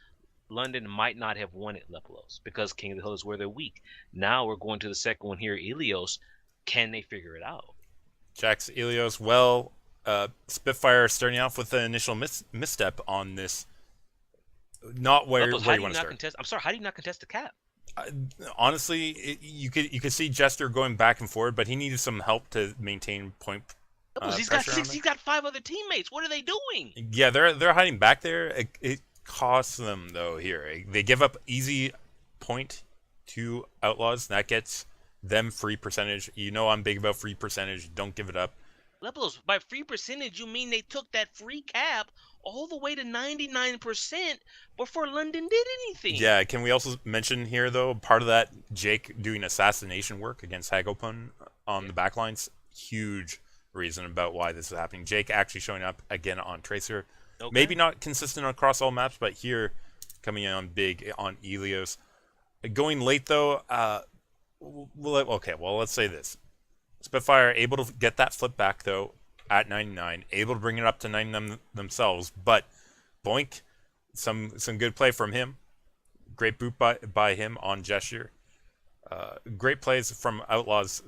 London might not have won it, Leplos, because King of the Hill is where they're weak. Now we're going to the second one here, Ilios. Can they figure it out?
Jax Ilios. Well, Spitfire starting off with the initial misstep on this. Not where
Leplos,
where
how
you
do you
want to
not
start.
contest? I'm sorry, how do you not contest the cap?
Uh, Honestly, you could see Jester going back and forward, but he needed some help to maintain point
Leplos, he's got
pressure on
6.
him.
He's got 5 other teammates. What are they doing?
Yeah, they're hiding back there. It costs them though here. They give up easy point to Outlaws. That gets them free percentage. You know I'm big about free percentage. Don't give it up.
Leplos, by free percentage, you mean they took that free cap all the way to 99% before London did anything.
Yeah, can we also mention here though, part of that Jake doing assassination work against Hagopun on
Yeah.
the backlines, huge reason about why this is happening. Jake actually showing up again on Tracer.
Okay.
Maybe not consistent across all maps, but here coming in on big on Ilios. Going late though, let's say this. Spitfire able to get that flip back though at 99, able to bring it up to 99 themselves, but Boink, some good play from him. Great boot by him on Gesture. Great plays from Outlaws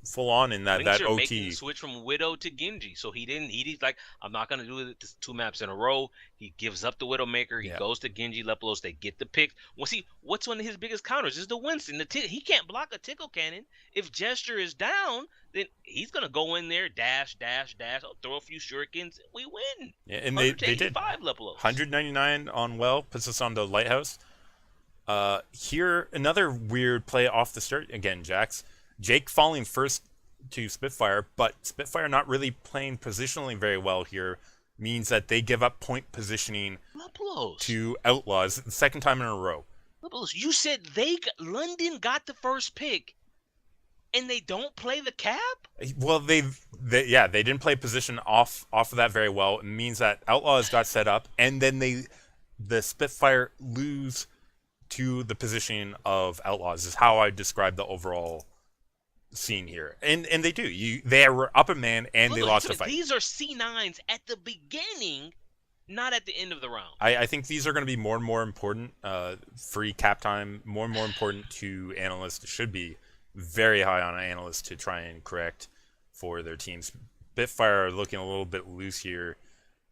full on in that
Linkster making
OT.
the switch from Widow to Genji. So he's like, I'm not going to do it 2 maps in a row. He gives up the Widowmaker. He
Yeah.
goes to Genji, Leplos. They get the pick. Well, see, what's one of his biggest counters is the Winston. He can't block a tickle cannon. If Gesture is down, then he's going to go in there, dash, throw a few shurikens. We win.
Yeah, and they did.
185 Leplos.
199 on well, puts us on the Lighthouse. Here, another weird play off the start again, Jax. Jake falling first to Spitfire, but Spitfire not really playing positionally very well here means that they give up point positioning
Leplos.
to Outlaws the second time in a row.
Leplos, you said London got the first pick, and they don't play the cap?
Well, they didn't play position off of that very well. It means that Outlaws got set up, and then the Spitfire lose to the positioning of Outlaws is how I describe the overall scene here. And they do. They were up a man and they lost a fight.
These are C9s at the beginning, not at the end of the round.
I think these are going to be more and more important. Free cap time, more and more important to analysts. It should be very high on analysts to try and correct for their teams. Spitfire are looking a little bit loose here,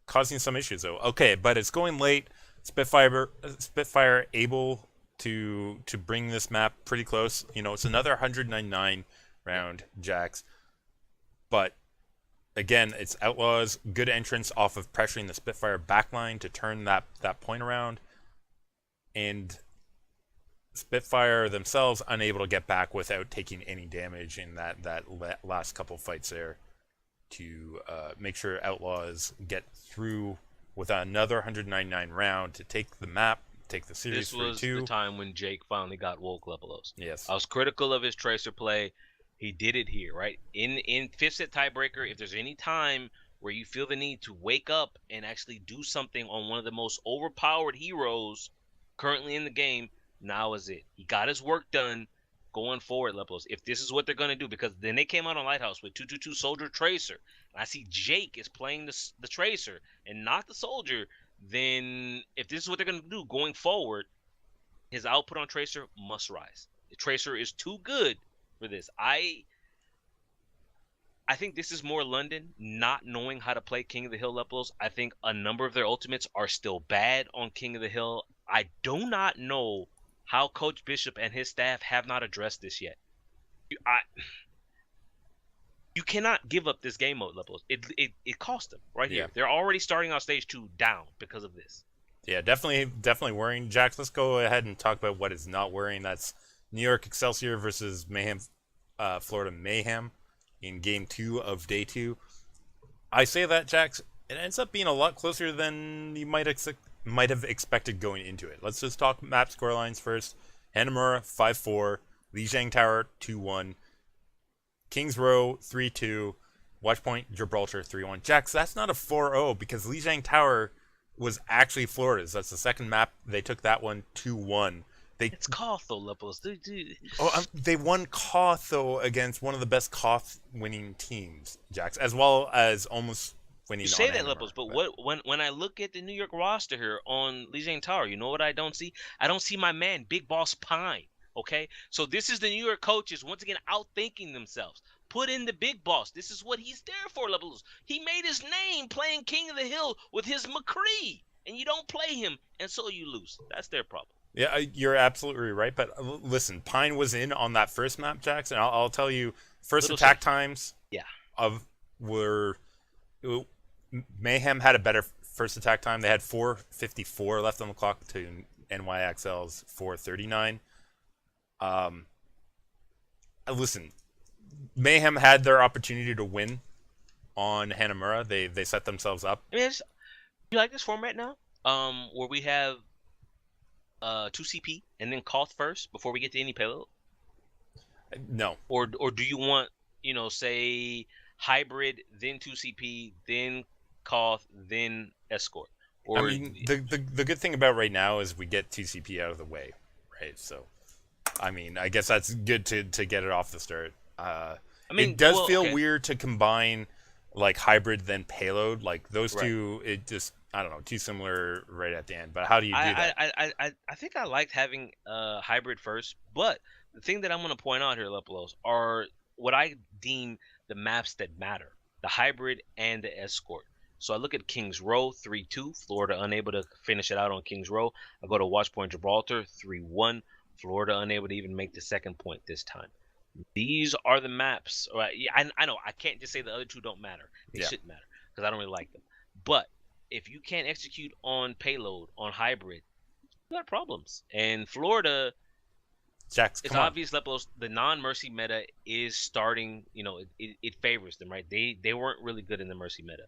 causing some issues though. Okay, but it's going late. Spitfire able to bring this map pretty close. It's another 199 round, Jax. But again, it's Outlaws, good entrance off of pressuring the Spitfire backline to turn that point around. And Spitfire themselves unable to get back without taking any damage in that last couple fights there to make sure Outlaws get through with another 199 round to take the map, take the series
This was the
3-2.
time when Jake finally got woke levelos.
Yes.
I was critical of his tracer play. He did it here, right? In fifth set tiebreaker, if there's any time where you feel the need to wake up and actually do something on one of the most overpowered heroes currently in the game, now is it. He got his work done going forward, Leplos. If this is what they're going to do, because then they came out on Lighthouse with 222 Soldier Tracer, and I see Jake is playing the Tracer and not the Soldier, then if this is what they're going to do going forward, his output on Tracer must rise. The Tracer is too good for this. I think this is more London not knowing how to play King of the Hill Leplos. I think a number of their ultimates are still bad on King of the Hill. I do not know how Coach Bishop and his staff have not addressed this yet. You cannot give up this game mode, Leplos. It cost them right here.
Yeah.
They're already starting on stage 2 down because of this.
Yeah, definitely worrying. Jax, let's go ahead and talk about what is not worrying. That's New York Excelsior versus Mayhem, Florida Mayhem in game 2 of day 2. I say that, Jax, it ends up being a lot closer than you might have expected going into it. Let's just talk map scorelines first. Hanamura 5-4, Lijiang Tower 2-1, Kings Row 3-2, Watchpoint Gibraltar 3-1. Jax, that's not a 4-0 because Lijiang Tower was actually Florida's. That's the second map. They took that one 2-1.
It's Koth though, Lepos.
They won Koth though against one of the best Koth winning teams, Jax, as well as almost winning.
You say that,
Hanamura,
Lepos, but when I look at the New York roster here on Lijiang Tower, you know what I don't see? I don't see my man, Big Boss Pine. Okay, so this is the New York coaches once again outthinking themselves. Put in the big boss. This is what he's there for, Lepos. He made his name playing King of the Hill with his McCree, and you don't play him, and so you lose. That's their problem.
Yeah, you're absolutely right. But listen, Pine was in on that first map, Jackson. I'll tell you, first attack times.
Yeah.
Mayhem had a better first attack time. They had 4:54 left on the clock to NYXL's 4:39. Listen, Mayhem had their opportunity to win on Hanamura. They set themselves up.
I mean, you like this format now? Where we have 2 CP and then Koth first before we get to any payload?
No.
Or do you want, say hybrid, then 2 CP, then Koth, then escort? Or
I mean, the good thing about right now is we get 2 CP out of the way, right? So, I mean, I guess that's good to get it off the start. It does feel weird to combine like hybrid then payload, like those two. It just, I don't know, too similar right at the end. But how do you do that?
I think I liked having hybrid first, but the thing that I'm going to point out here, Lepelos, are what I deem the maps that matter: the hybrid and the escort. So I look at Kings Row 3-2, Florida unable to finish it out on Kings Row. I go to Watchpoint Gibraltar 3-1, Florida unable to even make the second point this time. These are the maps. I know I can't just say the other two don't matter. They shouldn't matter because I don't really like them. But if you can't execute on payload, on hybrid, you got problems. And Florida, it's obvious, Leplos, the non-Mercy meta is starting, it favors them, right? They weren't really good in the Mercy meta.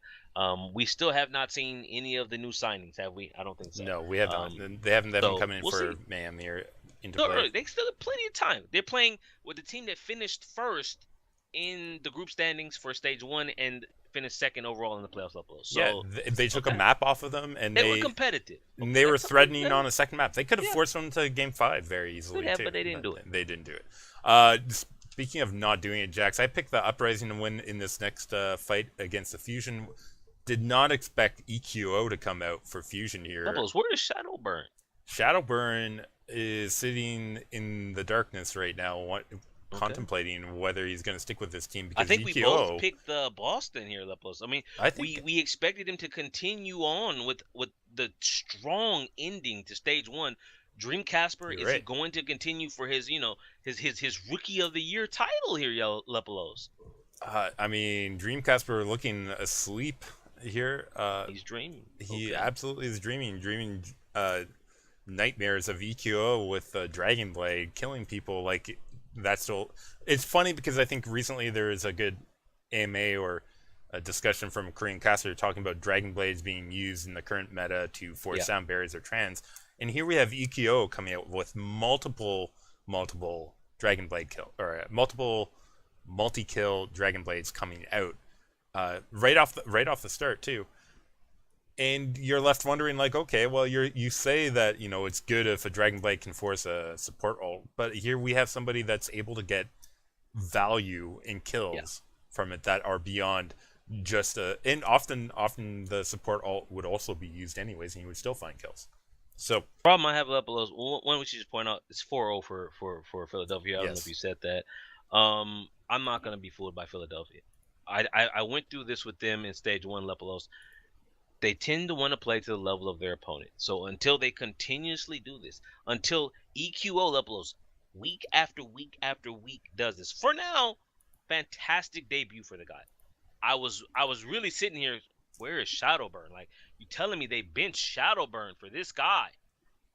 We still have not seen any of the new signings, have we? I don't think so.
No, we have not. They haven't come in for Mayhem here.
They still have plenty of time. They're playing with the team that finished first in the group standings for stage 1 and finished second overall in the playoffs. So
they took a map off of them, and
they were competitive.
And they were threatening on a second map. They could have forced them to game 5 very easily too.
But they didn't do it.
They didn't do it. Speaking of not doing it, Jax, I picked the Uprising to win in this next fight against the Fusion. Did not expect EQO to come out for Fusion here.
Where is Shadowburn?
Shadowburn is sitting in the darkness right now, contemplating whether he's going to stick with this team. Because
I think
EQO,
we both picked Boston here, Leplos. I mean, we expected him to continue on with the strong ending to stage 1. Dream Casper, is he going to continue for his his rookie of the year title here, Leplos?
I mean, Dream Casper looking asleep here.
He's dreaming.
He absolutely is dreaming nightmares of EQO with Dragon Blade killing people. Like that's still. It's funny because I think recently there is a good AMA or a discussion from a Korean caster talking about Dragon Blades being used in the current meta to force sound barriers or trans. And here we have EQO coming out with multiple Dragon Blade kill or multiple multi-kill Dragon Blades coming out right off the start too. And you're left wondering, like, okay, well, you say that it's good if a Dragon Blade can force a support ult, but here we have somebody that's able to get value in kills from it that are beyond just and often the support ult would also be used anyways, and you would still find kills. So
problem I have with Lepelos, one we should just point out, it's 4-0 for Philadelphia. I don't know if you said that. I'm not gonna be fooled by Philadelphia. I went through this with them in stage 1 Lepelos. They tend to want to play to the level of their opponent. So until they continuously do this, until EQO Lepelos week after week after week does this. For now, fantastic debut for the guy. I was really sitting here, where is Shadowburn? Like, you telling me they benched Shadowburn for this guy.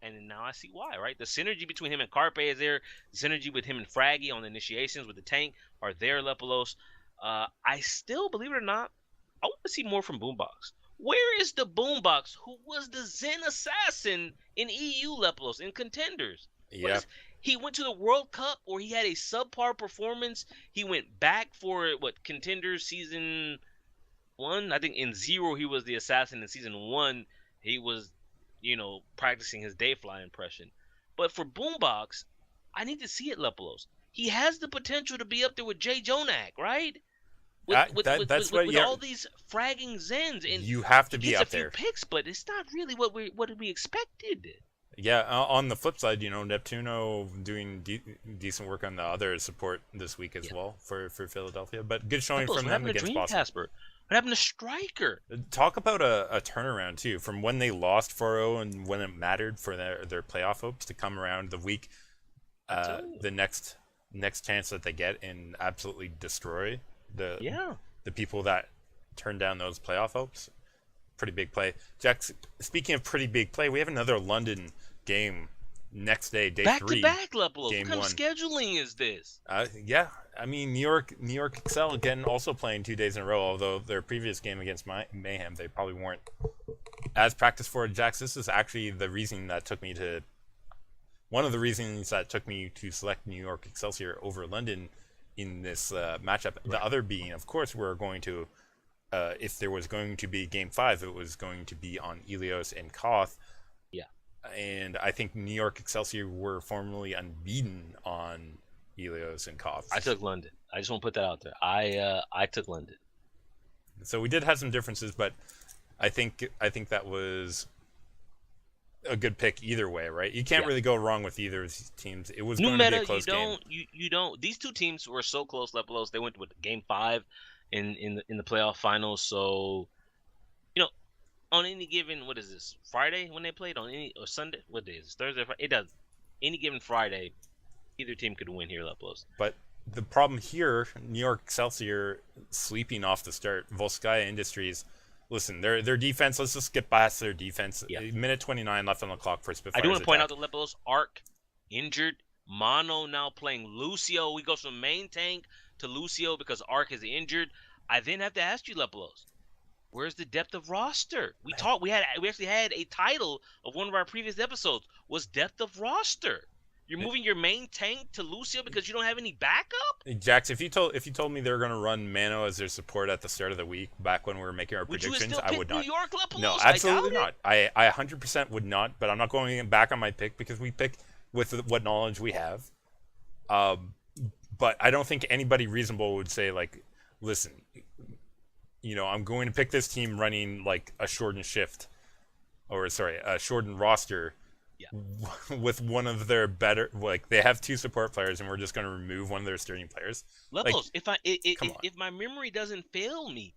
And now I see why, right? The synergy between him and Carpe is there. The synergy with him and Fraggy on the initiations with the tank are there, Lepelos. I still, believe it or not, I want to see more from Boombox. Where is the Boombox who was the Zen assassin in EU Lepelos, in Contenders?
Yeah.
He went to the World Cup where he had a subpar performance. He went back for Contenders season 1. I think in 0 he was the assassin. In season 1 he was, practicing his Dayfly impression. But for Boombox, I need to see it, Lepelos. He has the potential to be up there with Jay Jonak, right? With all these fragging Zens, and
you have to be up there.
He gets a few picks, but it's not really what we expected.
Yeah, on the flip side, Neptuno doing decent work on the other support this week as well for Philadelphia. But good showing from them against Boston.
What happened to Striker?
Talk about a turnaround too, from when they lost 4-0 and when it mattered for their playoff hopes to come around the week, the next chance that they get and absolutely destroy the people that turned down those playoff hopes. Pretty big play. Jack, speaking of pretty big play, we have another London game next day, day 3.
Back-to-back Lepelos. What kind of scheduling is this?
Yeah. I mean, New York NYXL again also playing 2 days in a row, although their previous game against Mayhem, they probably weren't as practiced for. Jax, this is actually one of the reasons that took me to select New York Excelsior over London in this matchup. The other being, of course, we're going to, if there was going to be Game 5, it was going to be on Ilios and Koth.
Yeah.
And I think New York Excelsior were formerly unbeaten on Ilios and Koth.
I took London. I just want to put that out there. I took London.
So we did have some differences, but I think that was a good pick either way, right? You can't really go wrong with either of these teams. It was going to be a close game.
You don't. These two teams were so close, Lepelos. They went to Game 5 in the playoff finals. So, on any given, what is this, Friday when they played, or Sunday? What day is this? Thursday, Friday? It does. Any given Friday, either team could win here, Lepelos.
But the problem here, New York Excelsior sleeping off the start. Volskaya Industries, listen, their defense, let's just skip past their defense. Yeah. Minute 29 left on the clock for Spitfires.
I do want to point out the Lepelos, Arc injured. Mono now playing Lucio. We go from main tank to Lucio because Arc is injured. I then have to ask you, Lepelos, where's the depth of roster? We actually had a title of one of our previous episodes, was depth of roster. You're moving your main tank to Lucio because you don't have any backup?
Jax, if you told me they were going to run Mano as their support at the start of the week, back when we were making our predictions, I would not.
New York, Lepelos?
No, absolutely not. I 100% would not, but I'm not going back on my pick because we pick with what knowledge we have. But I don't think anybody reasonable would say, like, listen, I'm going to pick this team running like a shortened roster. Yeah. With one of their better, they have 2 support players, and we're just going to remove one of their starting players.
Lepelos, if my memory doesn't fail me,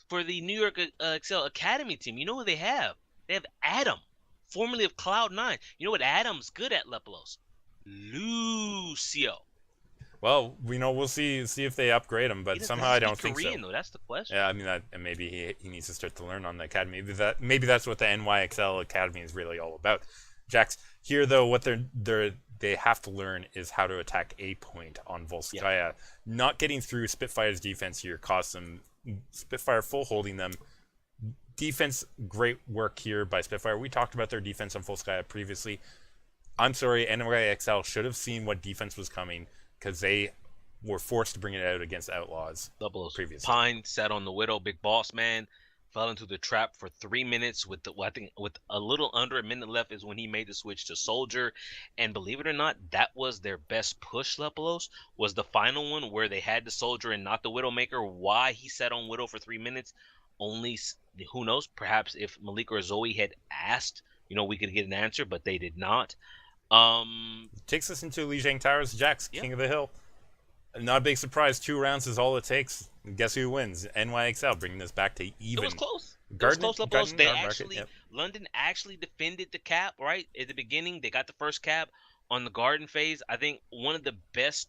for the New York Excel Academy team, you know who they have? They have Adam, formerly of Cloud9. You know what Adam's good at, Lepelos? Lucio.
Well, we'll see if they upgrade him, but somehow I don't think
Korean,
so.
Though. That's the question.
Yeah, I mean maybe he needs to start to learn on the academy. Maybe that's what the NYXL Academy is really all about. Jax, here though, what they have to learn is how to attack A point on
Yeah.
Volskaya. Not getting through Spitfire's defense here cost them. Spitfire full holding them. Defense, great work here by Spitfire. We talked about their defense on Volskaya previously. I'm sorry, NYXL should have seen what defense was coming because they were forced to bring it out against Outlaws
Doubles.
previously.
Pine sat on the Widow. Big Boss Man fell into the trap for 3 minutes. I think with a little under a minute left is when he made the switch to Soldier. And believe it or not, that was their best push. Lepelos was the final one where they had the Soldier and not the Widowmaker. Why he sat on Widow for 3 minutes? Only who knows? Perhaps if Malik or Zoe had asked, we could get an answer, but they did not.
Takes us into Lijiang Towers. Jax,
Yeah.
King of the Hill. Not a big surprise. 2 rounds is all it takes. Guess who wins? NYXL, bringing this back to even.
It was close.
Garden,
It was close.
Garden,
They
Garden
actually,
Market, yep.
London actually defended the cap right at the beginning. They got the first cap on the Garden phase. I think one of the best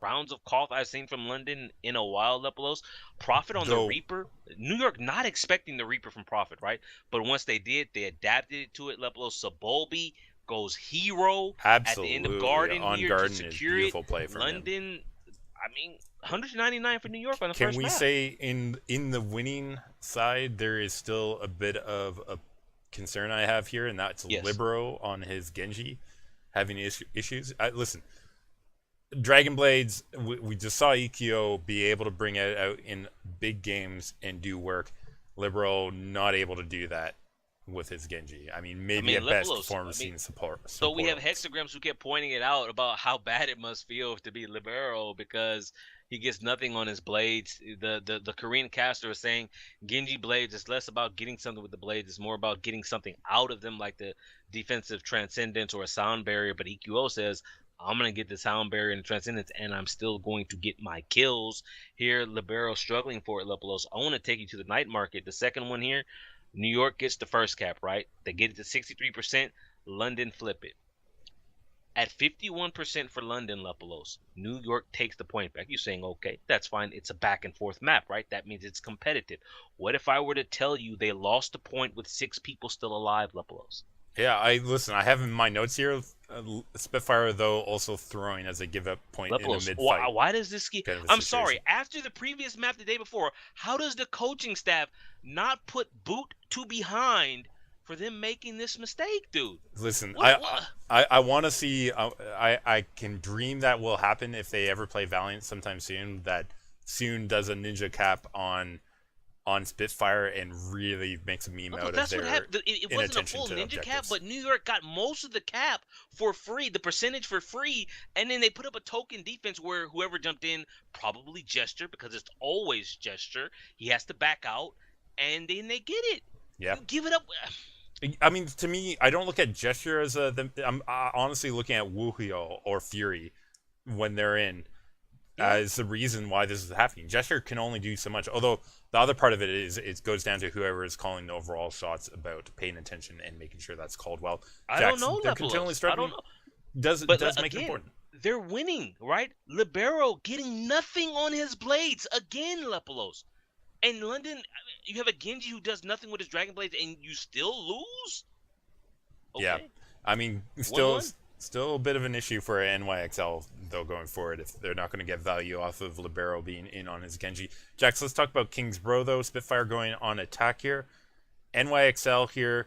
rounds of cough I've seen from London in a while. Lepelos Profit on the Reaper. New York not expecting the Reaper from Profit, right? But once they did, they adapted to it. Lepelos Sabolbi goes hero
Absolutely.
at the end of Garden
on
here
Garden
to
is
secure
beautiful
it.
play from
London,
him.
I mean, 199 for New York on the
Can
first
we
map.
say in the winning side there is still a bit of a concern I have here, and that's
Yes.
Libero on his Genji having issues. Listen, Dragon Blades, we just saw EQO be able to bring it out in big games and do work. Libero not able to do that with his Genji. I mean, maybe at best form seen support.
So we have hexagrams who kept pointing it out about how bad it must feel to be Libero because he gets nothing on his blades. The Korean caster is saying Genji blades is less about getting something with the blades, it's more about getting something out of them, like the defensive transcendence or a sound barrier. But EQO says, I'm gonna get the sound barrier and the transcendence, and I'm still going to get my kills. Here, Libero struggling for it. Lepelos. I want to take you to the night market. The second one here, New York gets the first cap, right? They get it to 63%. London flip it. At 51% for London, Lepelos, New York takes the point back. You're saying, okay, that's fine. It's a back and forth map, right? That means it's competitive. What if I were to tell you they lost a point with 6 people still alive, Lepelos?
Yeah, I have in my notes here, Spitfire, though, also throwing as a give-up point in the mid-fight.
Why does this ski? I'm sorry. After the previous map the day before, how does the coaching staff not put boot to behind for them making this mistake, dude?
Listen, I want to see. I can dream that will happen if they ever play Valiant sometime soon. That soon does a ninja cap on Spitfire and really makes a meme out
that's
of their
what happened. It wasn't a full ninja
objectives.
cap, but New York got most of the cap for free, the percentage for free, and then they put up a token defense where whoever jumped in, probably Gesture, because it's always Gesture, he has to back out, and then they get it.
Yeah.
You give it up.
I mean, to me, I don't look at Gesture as I'm honestly looking at Wuhyo or Fury when they're in. Is the reason why this is happening. Gesture can only do so much. Although the other part of it is it goes down to whoever is calling the overall shots about paying attention and making sure that's called well.
I don't know.
They're continually struggling.
I don't know.
Does make it important.
They're winning, right? Libero getting nothing on his blades again, Lepelos. And London, you have a Genji who does nothing with his Dragon Blades, and you still lose.
Okay. Yeah, I mean, still a bit of an issue for NYXL, though, going forward, if they're not going to get value off of Libero being in on his Genji. Jax, let's talk about Kingsbro, though. Spitfire going on attack here. NYXL here,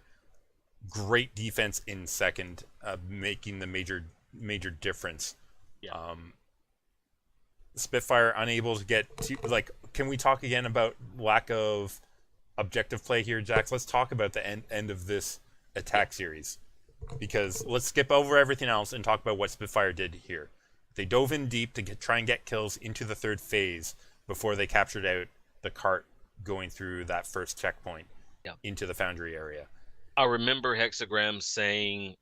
great defense in second, making the major difference.
Yeah.
Spitfire unable to get to, can we talk again about lack of objective play here, Jax? Let's talk about the end of this attack series. Because let's skip over everything else and talk about what Spitfire did here. They dove in deep to try and get kills into the third phase before they captured out the cart going through that first checkpoint into the foundry area.
I remember Hexagram saying,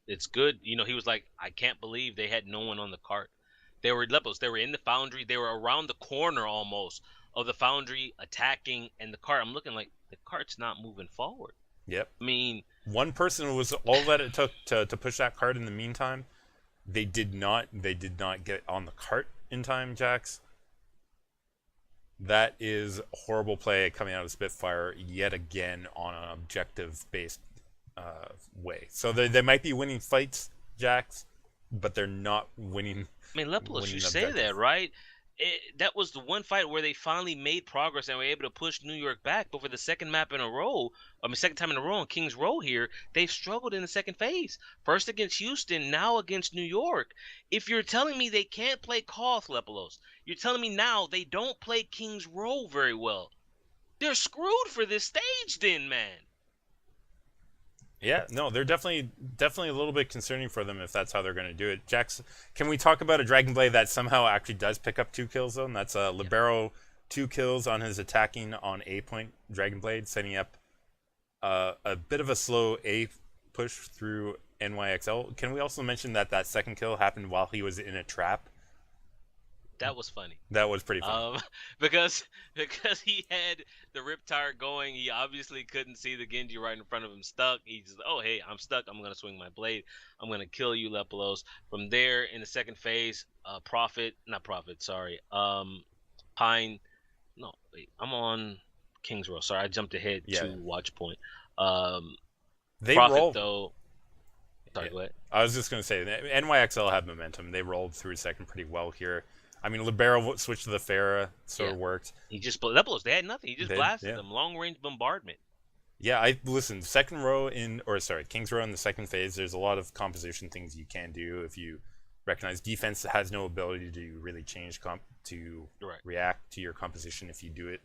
it's good. He was like, I can't believe they had no one on the cart. They were Lepos. They were in the foundry. They were around the corner almost of the foundry attacking, and the cart. I'm looking like the cart's not moving forward.
Yep.
I mean,
one person was all that it took to push that cart in the meantime. They did not get on the cart in time, Jax. That is horrible play coming out of Spitfire yet again on an objective-based way. So they might be winning fights, Jax, but they're not winning
I mean, Lepolos, you
winning
say
objectives.
that, right? That was the one fight where they finally made progress and were able to push New York back. But for the second map in a row, I mean, second time in a row on Kings Row here, they've struggled in the second phase. First against Houston, now against New York. If you're telling me they can't play Koth, Lepolos, you're telling me now they don't play Kings Row very well. They're screwed for this stage then, man.
Yeah, no, they're definitely a little bit concerning for them if that's how they're going to do it. Jax, can we talk about a Dragon Blade that somehow actually does pick up 2 kills though? And that's
Yeah.
Libero 2 kills on his attacking on A point Dragon Blade, setting up a bit of a slow A push through NYXL. Can we also mention that that second kill happened while he was in a trap?
That was funny.
That was pretty fun.
Because he had the Riptire going, he obviously couldn't see the Genji right in front of him stuck. He just, oh hey, I'm stuck. I'm gonna swing my blade. I'm gonna kill you, Lepolos. From there, in the second phase, sorry, Pine. No, wait, I'm on King's Row. Sorry, I jumped ahead
Yeah,
to Watch Point. Um,
they
Prophet
roll.
though.
Yeah.
Sorry, go ahead.
I was just going to say, NYXL had momentum. They rolled through second pretty well here. I mean, Libero switched to the Farah, sort
Yeah,
of worked.
he just Lepolos. They had nothing. He just blasted
Yeah.
them. Long range bombardment.
Yeah, I listen. Second row in, or sorry, King's row in the second phase. There's a lot of composition things you can do if you recognize defense has no ability to really change to
Right.
react to your composition if you do it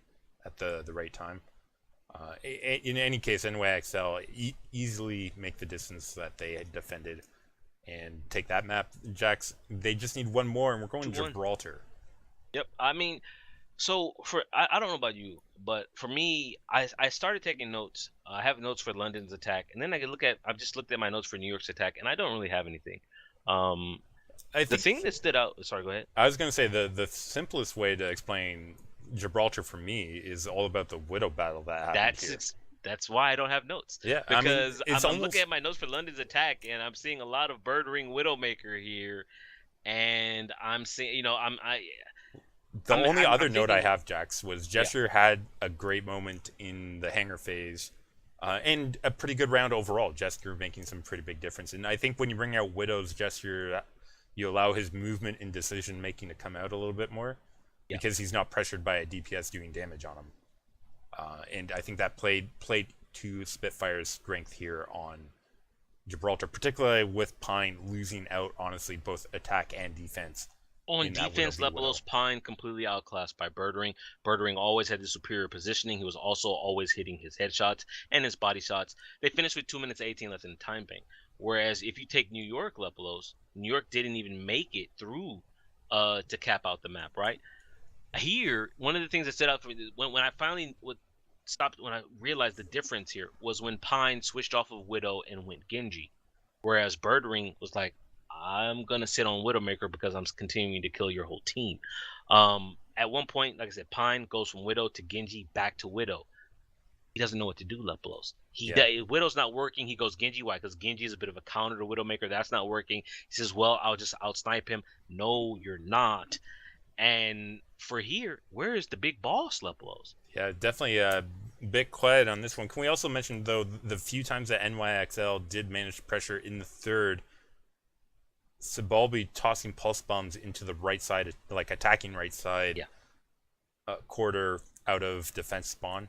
at the right time. In any case, NYXL easily make the distance that they had defended and take that map. Jax, they just need one more, and we're going
2-1.
Gibraltar.
Yep. I mean, so I don't know about you, but for me, I started taking notes. I have notes for London's attack, and then I've just looked at my notes for New York's attack, and I don't really have anything. Um,
I
the
think
thing that stood out. Sorry, go ahead.
I was going to say the simplest way to explain Gibraltar for me is all about the Widow battle that happened here.
That's why I don't have notes.
Yeah, I mean,
Because
it's
I'm
almost
looking at my notes for London's attack, and I'm seeing a lot of Bird Ring Widowmaker here, and I'm seeing,
the only other
I'm
note I
thinking,
have, Jax, was
yeah.
Gesture had a great moment in the hangar phase, and a pretty good round overall. Gesture making some pretty big difference, and I think when you bring out Widow's Gesture, you allow his movement and decision making to come out a little bit more,
Yeah.
because he's not pressured by a DPS doing damage on him. And I think that played to Spitfire's strength here on Gibraltar, particularly with Pine losing out, honestly, both attack and defense.
On
In that Widow
defense,
v. Widow.
Lepolos Pine completely outclassed by Birdring. Birdring always had the superior positioning. He was also always hitting his headshots and his body shots. They finished with 2 minutes 18 left in the time bank. Whereas if you take New York, Lepolos, New York didn't even make it through to cap out the map, right? Here, one of the things that stood out for me when I finally stopped, when I realized the difference here, was when Pine switched off of Widow and went Genji. Whereas Birdring was like, I'm gonna sit on Widowmaker because I'm continuing to kill your whole team. At one point, like I said, Pine goes from Widow to Genji back to Widow. He doesn't know what to do, Lepolos. Widow's not working. He goes Genji. Why? Because Genji is a bit of a counter to Widowmaker. That's not working. He says, well, I'll just outsnipe him. No, you're not. And for here, where is the big boss, Lepolos?
Yeah, definitely a bit quiet on this one. Can we also mention, though, the few times that NYXL did manage pressure in the third, Sibalbi tossing pulse bombs into the right side, like attacking right side, quarter out of defense spawn,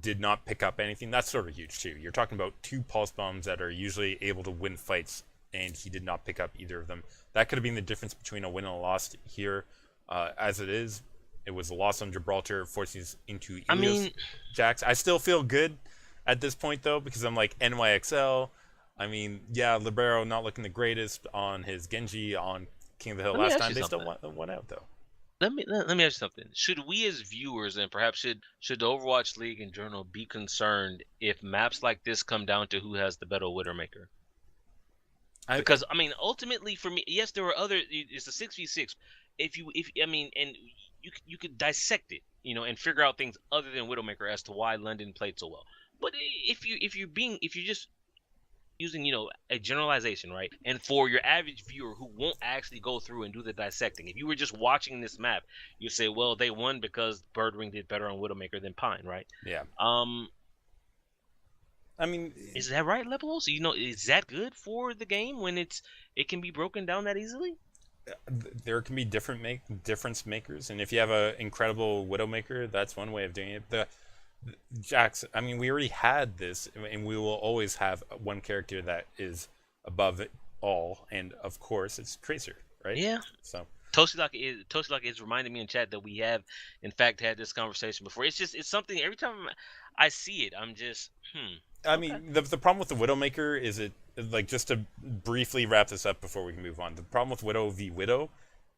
did not pick up anything. That's sort of huge too. You're talking about 2 pulse bombs that are usually able to win fights, and he did not pick up either of them. That could have been the difference between a win and a loss here. As it is, it was a loss on Gibraltar, forcing us into Ilios. Jax, I still feel good at this point though, because I'm like NYXL. I mean, yeah, Libero not looking the greatest on his Genji on King of the Hill last time. They still won out though.
Let me ask you something. Should we as viewers, and perhaps should the Overwatch League in general, be concerned if maps like this come down to who has the better Widowmaker? Because I mean, ultimately for me, yes, there were other. It's a 6v6. And you could dissect it, and figure out things other than Widowmaker as to why London played so well. But if you're just using, a generalization, right? And for your average viewer who won't actually go through and do the dissecting, if you were just watching this map, you say, well, they won because Birdring did better on Widowmaker than Pine, right?
Yeah. I mean,
Is that right, Lepolos? You know, is that good for the game when it can be broken down that easily?
there can be difference makers, and if you have an incredible Widowmaker, that's one way of doing it. The Jax, I mean, we already had this, and we will always have one character that is above it all, and of course, it's Tracer, right?
Yeah.
So,
Tosilak is reminding me in chat that we have in fact had this conversation before. It's something every time I see it, I'm just
I
okay.
mean, the problem with the Widowmaker is it, like, just to briefly wrap this up before we can move on, the problem with Widow v Widow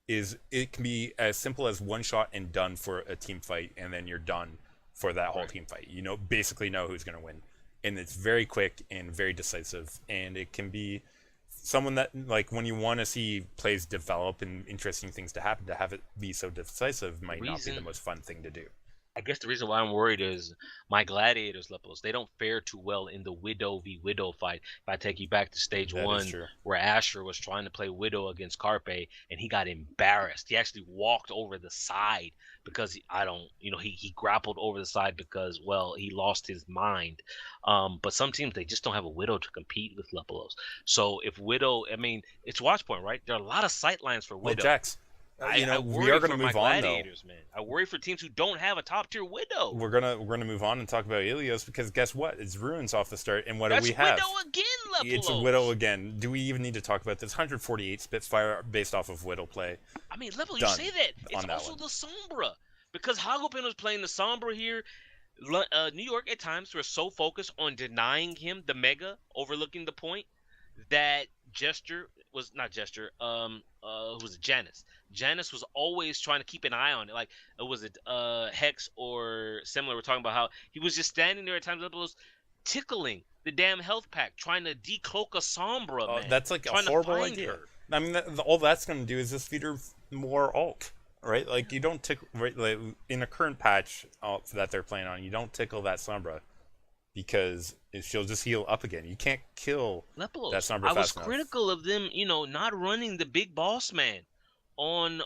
is it can be as simple as one shot and done for a team fight, and then you're done for that whole
Right.
team fight. You know, basically know who's going to win, and it's very quick and very decisive. And it can be someone that, like, when you want to see plays develop and interesting things to happen, to have it be so decisive
The
might not be the
reason
most fun thing to do.
I guess the reason why I'm worried is my gladiators Lepos. They don't fare too well in the Widow v Widow fight. If I take you back to stage
That is
one,
true.
where Asher was trying to play Widow against Carpe, and he got embarrassed. He actually walked over the side because I don't, he grappled over the side because, well, he lost his mind. But some teams they just don't have a Widow to compete with Lepolos. So if Widow, I mean, it's watch point, right? There are a lot of sight lines for
Well,
Widow.
Jax,
I
we are
worry
going
for
to
my
move on though.
gladiators, man. I worry for teams who don't have a top tier Widow.
We're gonna move on and talk about Ilios, because guess what? It's ruins off the start, and what do
That's
we have?
Widow again,
It's a Widow
Lepolos.
again. Do we even need to talk about this? 148 Spitfire based off of Widow play.
I mean, Lepo, you
Done
say that. It's
on that
also
one.
the Sombra. Because Hagopen was playing the Sombra here. New York at times were so focused on denying him the Mega, overlooking the point, that Gesture was not Gesture. Who was it? Janice. Janice was always trying to keep an eye on it. Like, was it Hex or similar? We're talking about how he was just standing there at times. Was tickling the damn health pack, trying to decloak a Sombra, man,
That's like a
trying to
horrible
find
idea.
her.
I mean, all that's going to do is just feed her more ult, right? Like, you don't tickle, right? Like, in a current patch that they're playing on, you don't tickle that Sombra, because she'll just heal up again. You can't kill that
Lepolos.
Sombra
I was
fast enough.
critical of them, not running the big boss man on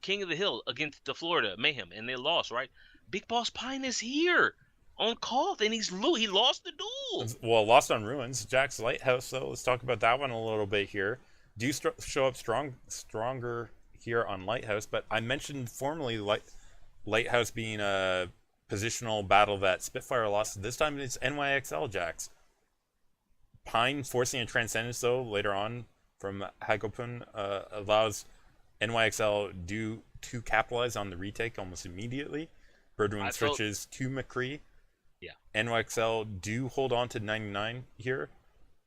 King of the Hill against the Florida Mayhem, and they lost, right? Big Boss Pine is here on Koth, and he lost the duel.
Well, Lost on Ruins, Jack's Lighthouse, though. Let's talk about that one a little bit here. Do you show up stronger here on Lighthouse? But I mentioned formerly Lighthouse being a positional battle that Spitfire lost. This time it's NYXL, Jax. Pine forcing a Transcendence, though, later on from Hagopun, allows NYXL to capitalize on the retake almost immediately.
I
Birdwing
felt,
switches to McCree.
yeah.
NYXL do hold on to 99 here,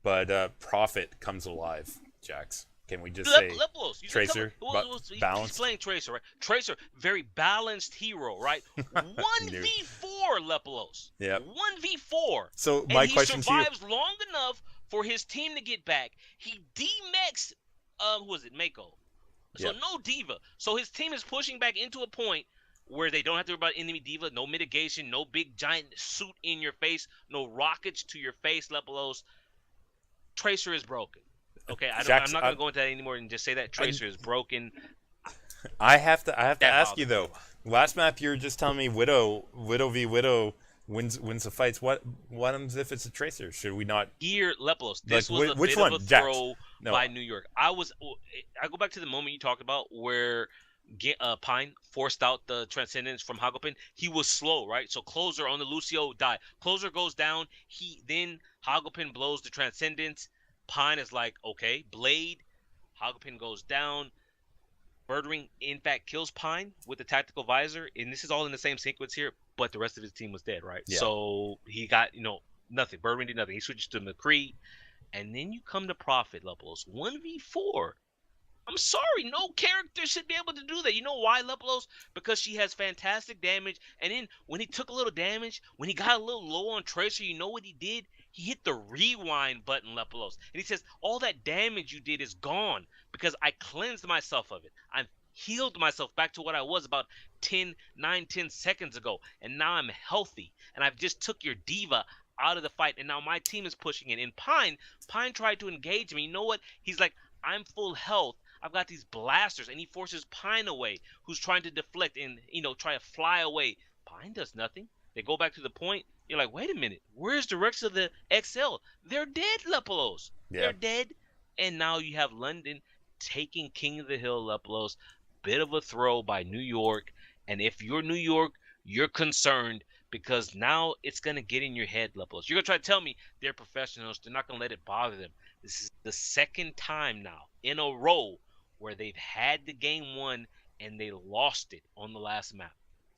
but Profit comes alive, Jax. Can we just say
Lepolos, you said
Tracer,
well,
but
he's
balanced?
playing Tracer, right? Tracer, very balanced hero, right?
New.
1v4 Lepolos.
Yep.
1v4.
So
And
my
he
question to you,
survives long enough for his team to get back. He demexed, who was it, Mako. So
yep.
no diva. So his team is pushing back into a point where they don't have to worry about enemy diva, no mitigation, no big giant suit in your face, no rockets to your face, Lepolos. Tracer is broken. Okay, I'm not gonna go into that anymore and just say that Tracer is broken.
I have to
That
ask you
bothers me.
though. Last map you were just telling me Widow v Widow wins the fights. What happens if it's a Tracer? Should we not,
Here, Lepolos,
like,
this was a
which
bit of
one,
a
Jax?
throw
No.
by New York. I go back to the moment you talked about where Pine forced out the Transcendence from Hagopin. He was slow, right? So Closer on the Lucio died. Closer goes down. Then Hagopin blows the Transcendence. Pine is like, okay, Blade. Hagopin goes down. Birdwing, in fact, kills Pine with the tactical visor, and this is all in the same sequence here, but the rest of his team was dead, right?
Yeah.
So he got, nothing. Birdwing did nothing. He switched to McCree, and then you come to Prophet levels 1v4. I'm sorry, no character should be able to do that. You know why, Lepolos? Because she has fantastic damage. And then when he took a little damage, when he got a little low on Tracer, you know what he did? He hit the rewind button, Lepolos. And he says, all that damage you did is gone because I cleansed myself of it. I've healed myself back to what I was about 10 seconds ago. And now I'm healthy. And I've just took your diva out of the fight. And now my team is pushing it. And Pine tried to engage me. You know what? He's like, I'm full health. I've got these blasters, and he forces Pine away, who's trying to deflect and try to fly away. Pine does nothing. They go back to the point. You're like, wait a minute, where's the rest of the XL? They're dead, Lepolos.
Yeah.
They're dead. And now you have London taking King of the Hill, Lepolos. Bit of a throw by New York. And if you're New York, you're concerned because now it's going to get in your head, Lepolos. You're going to try to tell me they're professionals. They're not going to let it bother them. This is the second time now in a row where they've had the game won and they lost it on the last map.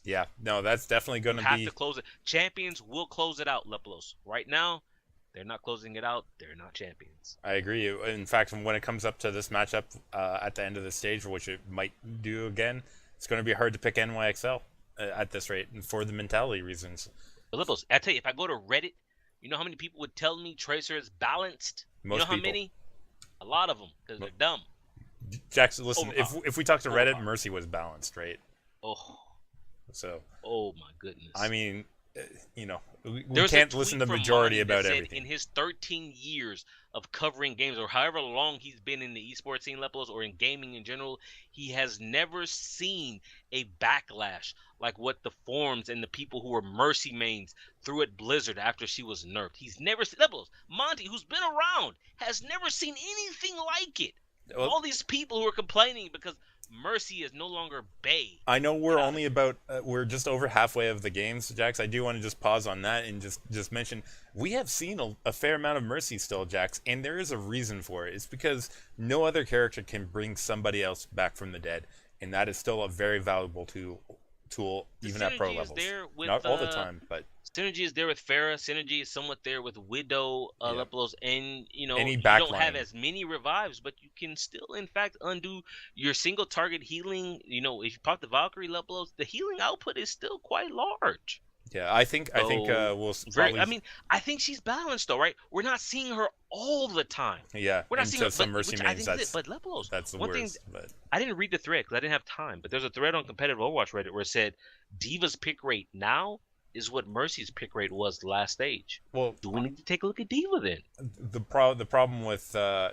Yeah, no, that's definitely going
You
to
have
be.
to close it. Champions will close it out, Lepolos. Right now, they're not closing it out. They're not champions.
I agree. In fact, when it comes up to this matchup at the end of the stage, which it might do again, it's going to be hard to pick NYXL at this rate, and for the mentality reasons.
But Lepolos, I tell you, if I go to Reddit, you know how many people would tell me Tracer is balanced?
Most
you know how
people.
many? A lot of them, because they're dumb.
Jackson, listen, if we talk to Reddit,
Overpowered.
Mercy was balanced, right?
Oh,
So,
oh my goodness.
I mean, we
There's
can't
a
listen
tweet
to
from
majority
Monty that
about
said
everything.
in his 13 years of covering games, or however long he's been in the esports scene, Lepolos, or in gaming in general, he has never seen a backlash like what the forums and the people who were Mercy mains threw at Blizzard after she was nerfed. He's never seen Lepolos. Monty, who's been around, has never seen anything like it.
Well,
All these people who are complaining because Mercy is no longer Bay.
I know we're only about we're just over halfway of the games, Jax. I do want to just pause on that and just mention we have seen a fair amount of Mercy still, Jax, and there is a reason for it. It's because no other character can bring somebody else back from the dead, and that is still a very valuable tool even at pro
Synergy is
levels.
there with,
Not all the time, but
Synergy is there with Pharah. Synergy is somewhat there with Widow,
Yeah.
Lepolos, and
Any
you don't have
backline.
as many revives, but you can still, in fact, undo your single target healing. If you pop the Valkyrie, Lepolos, the healing output is still quite large.
yeah, I think we'll probably
I think she's balanced though, right? We're not seeing her all the time.
yeah.
We're not
And
seeing
so
her,
some Mercy
which I
mains,
think is it. But Lepolos,
that's the
one thing
worst. But
I didn't read the thread because I didn't have time, but there's a thread on competitive Overwatch Reddit where it said Diva's pick rate now is what Mercy's pick rate was the last stage.
well,
Do we need to take a look at Diva then?
the problem with the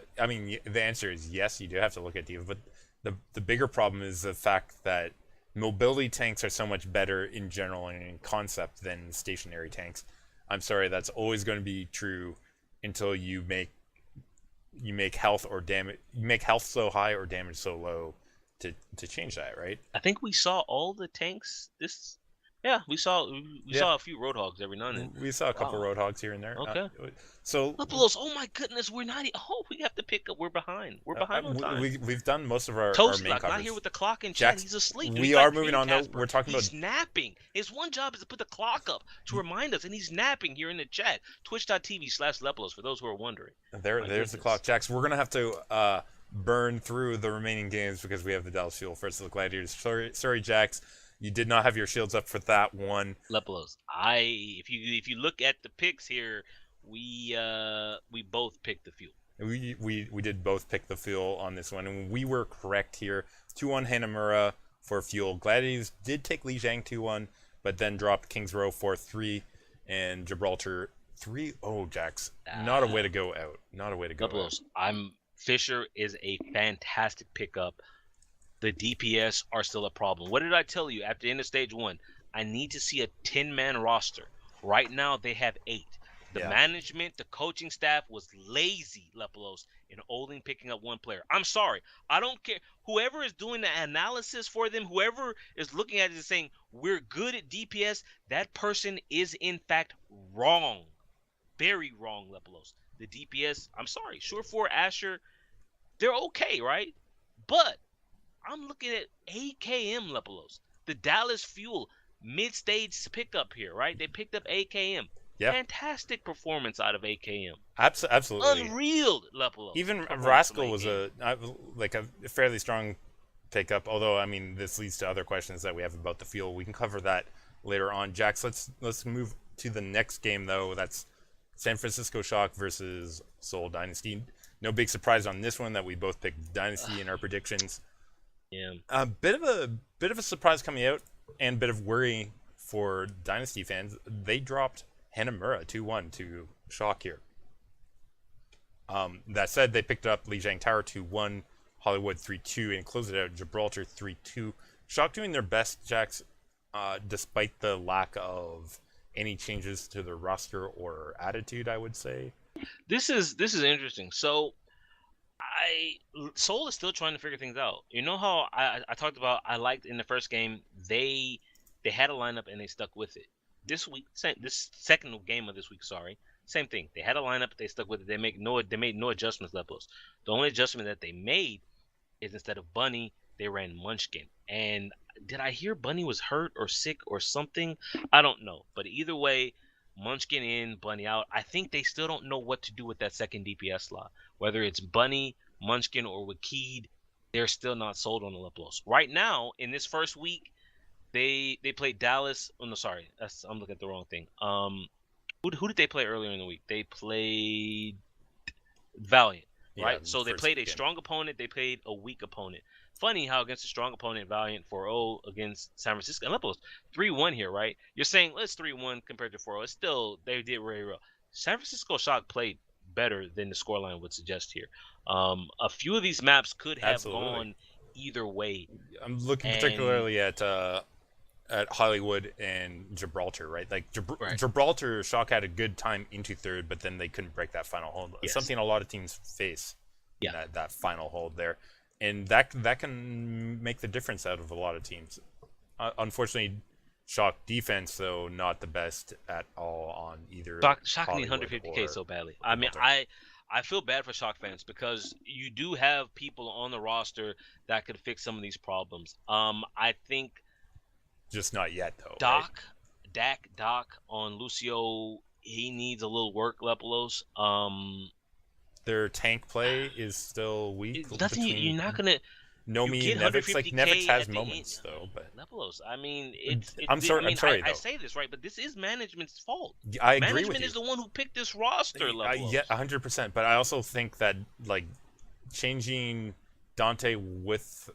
answer is yes, you do have to look at Diva, but the bigger problem is the fact that mobility tanks are so much better in general and in concept than stationary tanks. I'm sorry, that's always going to be true until you make health or damage, you make health so high or damage so low to change that, right?
I think we saw all the tanks this. Yeah, we saw a few Roadhogs every now and then.
We saw a couple
Wow.
Roadhogs here and there.
Okay.
So
Lepolos, oh my goodness, we're not. Oh, we have to pick up. We're behind. We're behind on time.
we've done most of our
Toast
main
Block,
coverage.
not here with the clock and chat.
Jax,
He's asleep.
we
He's
are
like
moving on though.
Casper.
We're talking
He's
about
napping. His one job is to put the clock up to remind us, and he's napping here in the chat. Twitch.tv/Lepolos for those who are wondering.
there's the clock, Jax. We're gonna have to burn through the remaining games because we have the Dallas Fuel versus the Gladiators. Sorry, Jax. You did not have your shields up for that one.
Lepolos. If you look at the picks here, we both picked the Fuel.
We did both pick the Fuel on this one, and we were correct here. 2-1 Hanamura for Fuel. Gladiators did take Li Jiang 2-1, but then dropped Kings Row 4-3 and Gibraltar 3-0, Jax. Not a way to go out. Not a way to go out.
Fisher is a fantastic pickup. The DPS are still a problem. What did I tell you after the end of stage 1? I need to see a 10-man roster. Right now they have 8. The management, the coaching staff was lazy, Lepolos, in only picking up one player. I'm sorry. I don't care. Whoever is doing the analysis for them, whoever is looking at it and saying, we're good at DPS, that person is in fact wrong. Very wrong, Lepolos. The DPS, I'm sorry. Surefour, Asher, they're okay, right? But I'm looking at AKM, Lepolos. The Dallas Fuel mid-stage pickup here, right? They picked up AKM.
Yeah.
Fantastic performance out of AKM.
Absolutely.
Unreal, Lepolos.
Even Rascal was a fairly strong pickup. Although this leads to other questions that we have about the Fuel. We can cover that later on. Jax, let's move to the next game though. That's San Francisco Shock versus Seoul Dynasty. No big surprise on this one that we both picked Dynasty in our predictions.
Yeah.
A bit of a surprise coming out and a bit of worry for Dynasty fans. They dropped Hanamura 2-1 to Shock here. That said, they picked up Lijiang Tower 2-1, Hollywood 3-2, and closed it out Gibraltar 3-2. Shock doing their best, Jax, despite the lack of any changes to the roster or attitude, I would say.
This is interesting. So Seoul is still trying to figure things out. You know how I talked about, I liked in the first game they had a lineup and they stuck with it. This week, this second game of this week, sorry, same thing. They had a lineup, they stuck with it. They made no adjustments levels. The only adjustment that they made is instead of Bunny, they ran Munchkin. And did I hear Bunny was hurt or sick or something? I don't know. But either way, Munchkin in, Bunny out. I think they still don't know what to do with that second DPS slot. Whether it's Bunny, Munchkin, or Wakid, they're still not sold on the Leplos. Right now, in this first week, they played Dallas. Oh no, sorry, I'm looking at the wrong thing. Who did they play earlier in the week? They played Valiant, right?
Yeah,
So they played a strong opponent. They played a weak opponent. Funny how against a strong opponent, Valiant 4-0 against San Francisco. And Lepos 3-1 here, right? You're saying let's 3-1 compared to 4-0. It's still, they did very well. San Francisco Shock played better than the scoreline would suggest here. A few of these maps could have gone either way.
I'm looking particularly at Hollywood and Gibraltar, right? Like Gibraltar, Shock had a good time into third, but then they couldn't break that final hold. Yes. Something a lot of teams face. Yeah. That final hold there, and that can make the difference out of a lot of teams. Unfortunately, Shock defense though not the best at all on either.
Shock need 150K so badly. I mean, I feel bad for Shock fans because you do have people on the roster that could fix some of these problems. I think.
Just not yet, though.
Doc on Lucio, he needs a little work, Lepelos.
Their tank play is still weak.
You're not gonna.
Nomi, Nevix, like Nevix has moments though, but
Lepelos. I mean,
I'm sorry.
I say this right, but this is management's fault.
I agree with you.
Management is the one who picked this roster. Lepelos.
Yeah, 100%. But I also think that like changing Dante with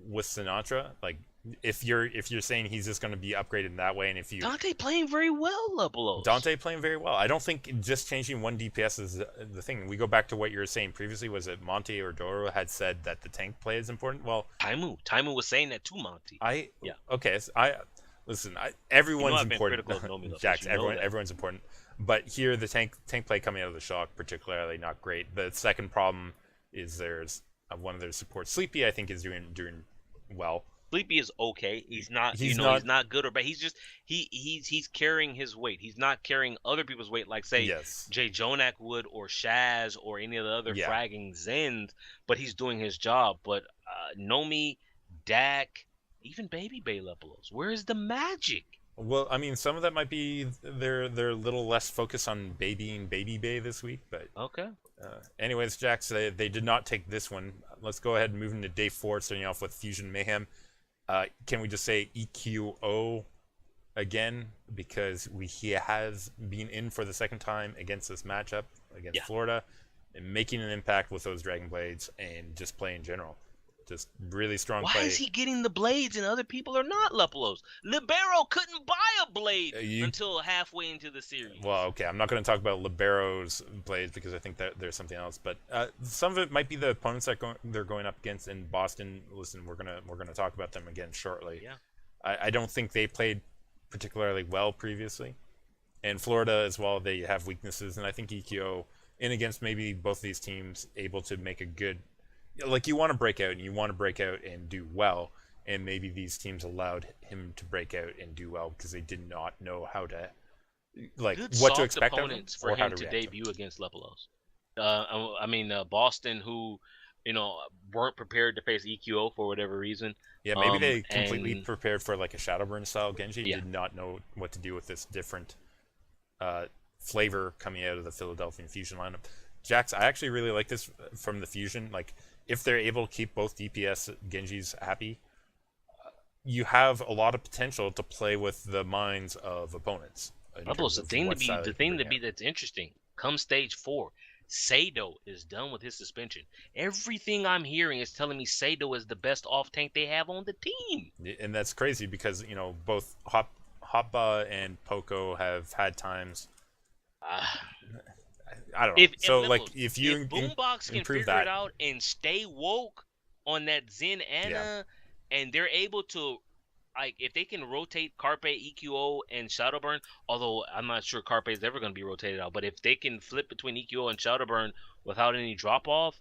Sinatra, like. If you're saying he's just going to be upgraded in that way, and if you
Dante playing very well, Lepelos.
Dante playing very well. I don't think just changing one DPS is the thing. We go back to what you were saying previously. Was it Monty or Doro had said that the tank play is important? Well,
Taimu was saying that to Monty.
Okay. So listen. Everyone's important. Jax, everyone's important. But here, the tank play coming out of the Shock, particularly not great. The second problem is there's one of their supports, Sleepy. I think is doing well.
Sleepy is okay. He's not not good or bad. He's just he's carrying his weight. He's not carrying other people's weight like say Jay Jonak would or Shaz or any of the other fragging Zens, but he's doing his job. But Nomi, Dak, even Baby Bay Lepelos, where is the magic?
Well, I mean, some of that might be they're a little less focused on babying Baby Bay this week, but
okay.
Anyways, Jax, they did not take this one. Let's go ahead and move into day 4, starting off with Fusion Mayhem. Can we just say EQO again, because he has been in for the second time against this matchup against Florida and making an impact with those Dragon Blades and just play in general. Just really strong play.
Why is he getting the blades and other people are not, Lepelos? Libero couldn't buy a blade until halfway into the series.
Well, okay, I'm not going to talk about Libero's blades because I think that there's something else. But some of it might be the opponents that they're going up against in Boston. Listen, we're gonna talk about them again shortly.
Yeah.
I don't think they played particularly well previously, and Florida as well. They have weaknesses, and I think EQO in against maybe both these teams able to make a good. Like you want to break out and do well, and maybe these teams allowed him to break out and do well because they did not know how to, like, what to expect of him
for him to debut against Lepelos. I mean, Boston, who weren't prepared to face EQO for whatever reason.
Yeah, maybe they completely prepared for like a Shadowburn style Genji. Did not know what to do with this different flavor coming out of the Philadelphia Fusion lineup. Jax, I actually really like this from the Fusion. Like, if they're able to keep both DPS Genjis happy, you have a lot of potential to play with the minds of opponents.
The thing that's interesting, come stage 4, Sado is done with his suspension. Everything I'm hearing is telling me Sado is the best off tank they have on the team.
And that's crazy because, both Hoppa and Poco have had times. I don't know. If
Boombox can figure it out and stay woke on that Zen Anna, and they're able to like if they can rotate Carpe, EQO, and Shadowburn, although I'm not sure Carpe is ever going to be rotated out, but if they can flip between EQO and Shadowburn without any drop off,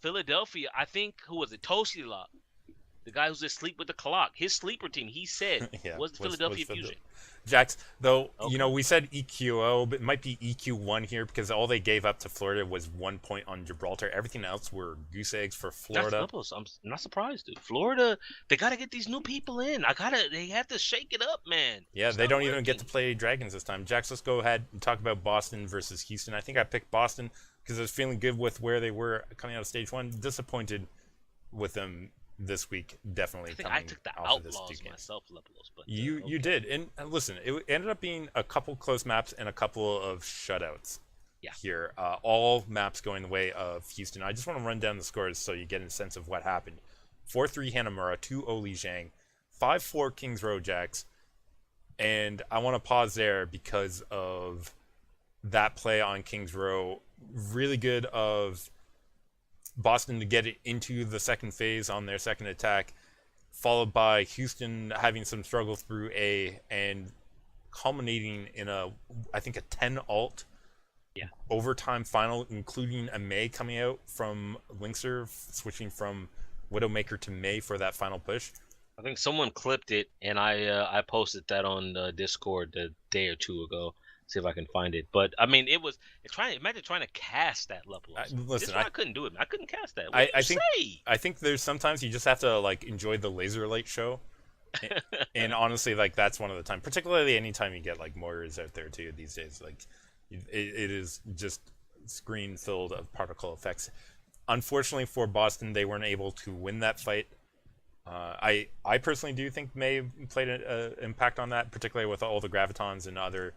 Philadelphia, I think who was it? Tosila, the guy who's asleep with the clock. His sleeper team, he said,
Yeah,
was the
was
Philadelphia
for the
Fusion.
Jax. Though
Okay.
we said EQO, but it might be EQ1 here because all they gave up to Florida was 1 point on Gibraltar. Everything else were goose eggs for
That's
Florida.
Lippos. I'm not surprised, dude. Florida, they got to get these new people in. They have to shake it up, man.
Yeah,
It's
they
not
don't even get to
working.
play Dragons this time. Jax, let's go ahead and talk about Boston versus Houston. I think I picked Boston because I was feeling good with where they were coming out of stage one. Disappointed with them this week, definitely
I think I
coming
took the
off of this
Outlaws
Duke.
myself, Lippos, but
You
okay.
did, and listen, it ended up being a couple close maps and a couple of shutouts
Yeah.
here. All maps going the way of Houston. I just want to run down the scores so you get a sense of what happened. 4-3 Hanamura, 2 Oli Zhang, 5-4 Kings Row Jacks, and I want to pause there because of that play on Kings Row. Really good of Boston to get it into the second phase on their second attack, followed by Houston having some struggle through A and culminating in I think a 10 alt
Yeah.
overtime final, including a May coming out from Linkser, switching from Widowmaker to May for that final push.
I think someone clipped it, and I posted that on Discord a day or two ago. See if I can find it. But I mean, imagine trying to cast that Lepolos. This
Listen,
is why I couldn't do it. I couldn't cast that. What
I,
do you
I think
say?
I think there's sometimes you just have to like enjoy the laser light show. And honestly, like that's one of the time, particularly anytime you get like Moyers out there too these days. Like it is just screen filled of particle effects. Unfortunately for Boston, they weren't able to win that fight. I personally do think May played an impact on that, particularly with all the gravitons and other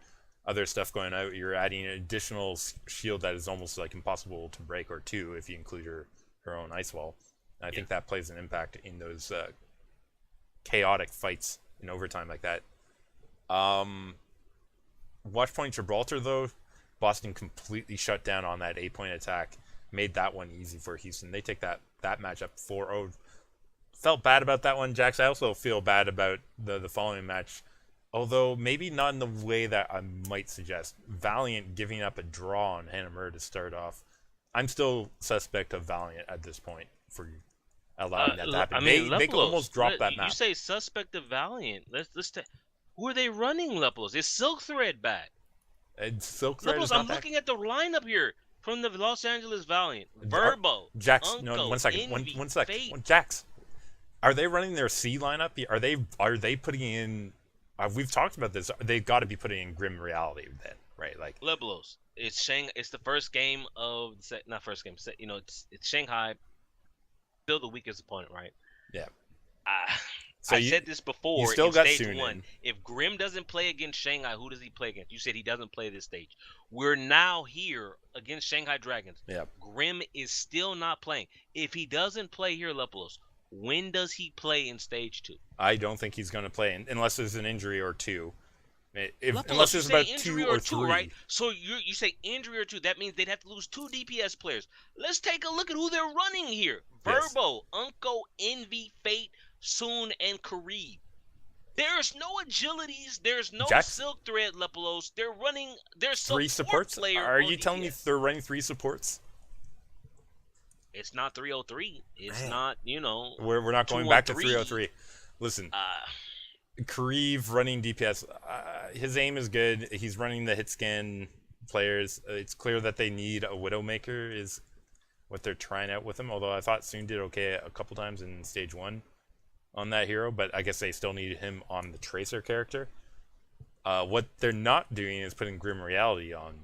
stuff going out. You're adding an additional shield that is almost like impossible to break, or two if you include her own ice wall. And I
Yeah.
think that plays an impact in those chaotic fights in overtime like that. Watchpoint Gibraltar though, Boston completely shut down on that 8 point attack, made that one easy for Houston. They take that matchup 4-0. Felt bad about that one, Jax. I also feel bad about the following match, although maybe not in the way that I might suggest. Valiant giving up a draw on Hanamura to start off. I'm still suspect of Valiant at this point for allowing that to happen.
I mean,
They could
Lepolos.
almost drop that
You
map.
say suspect of Valiant. Who are they running, Lepolos? Is Silk Thread back?
And Silk Thread
Lepolos,
is
I'm
not back.
looking at the lineup here from the Los Angeles Valiant.
Are,
Verbo,
Jax, no,
Unco,
1 second,
Envy,
one sec.
Fate.
Jax, are they running their C lineup? Are they putting in? We've talked about this. They've got to be putting in Grim Reality then, right? Like
Leblos. It's the first game of not first game. It's Shanghai. Still the weakest opponent, right?
yeah.
I,
So
I said this
you
before
still
in
got
stage
Soon
one.
in.
If Grim doesn't play against Shanghai, who does he play against? You said he doesn't play this stage. We're now here against Shanghai Dragons.
Yeah.
Grim is still not playing. If he doesn't play here, Lepolos, when does he play in stage 2?
I don't think he's going to play unless there's an injury or two. Unless
Lepolos, you
there's
say
about
injury
2
or
or
two,
3.
right? So you say injury or two. That means they'd have to lose 2 DPS players. Let's take a look at who they're running here.
Yes.
Verbo, Unco, Envy, Fate, Soon, and Karib. There's no agilities. There's no
Jax,
Silk Thread, Lepolos. They're running their
3
support
supports.
player
Are
on
you telling me
DPS.
they're running 3 supports?
It's not 303. It's
Man.
not,
We're not going back to
213.
303. Listen, Kareev running DPS. His aim is good. He's running the hit scan players. It's clear that they need a Widowmaker is what they're trying out with him. Although I thought Soon did okay a couple times in stage 1 on that hero, but I guess they still need him on the Tracer character. What they're not doing is putting Grim Reality on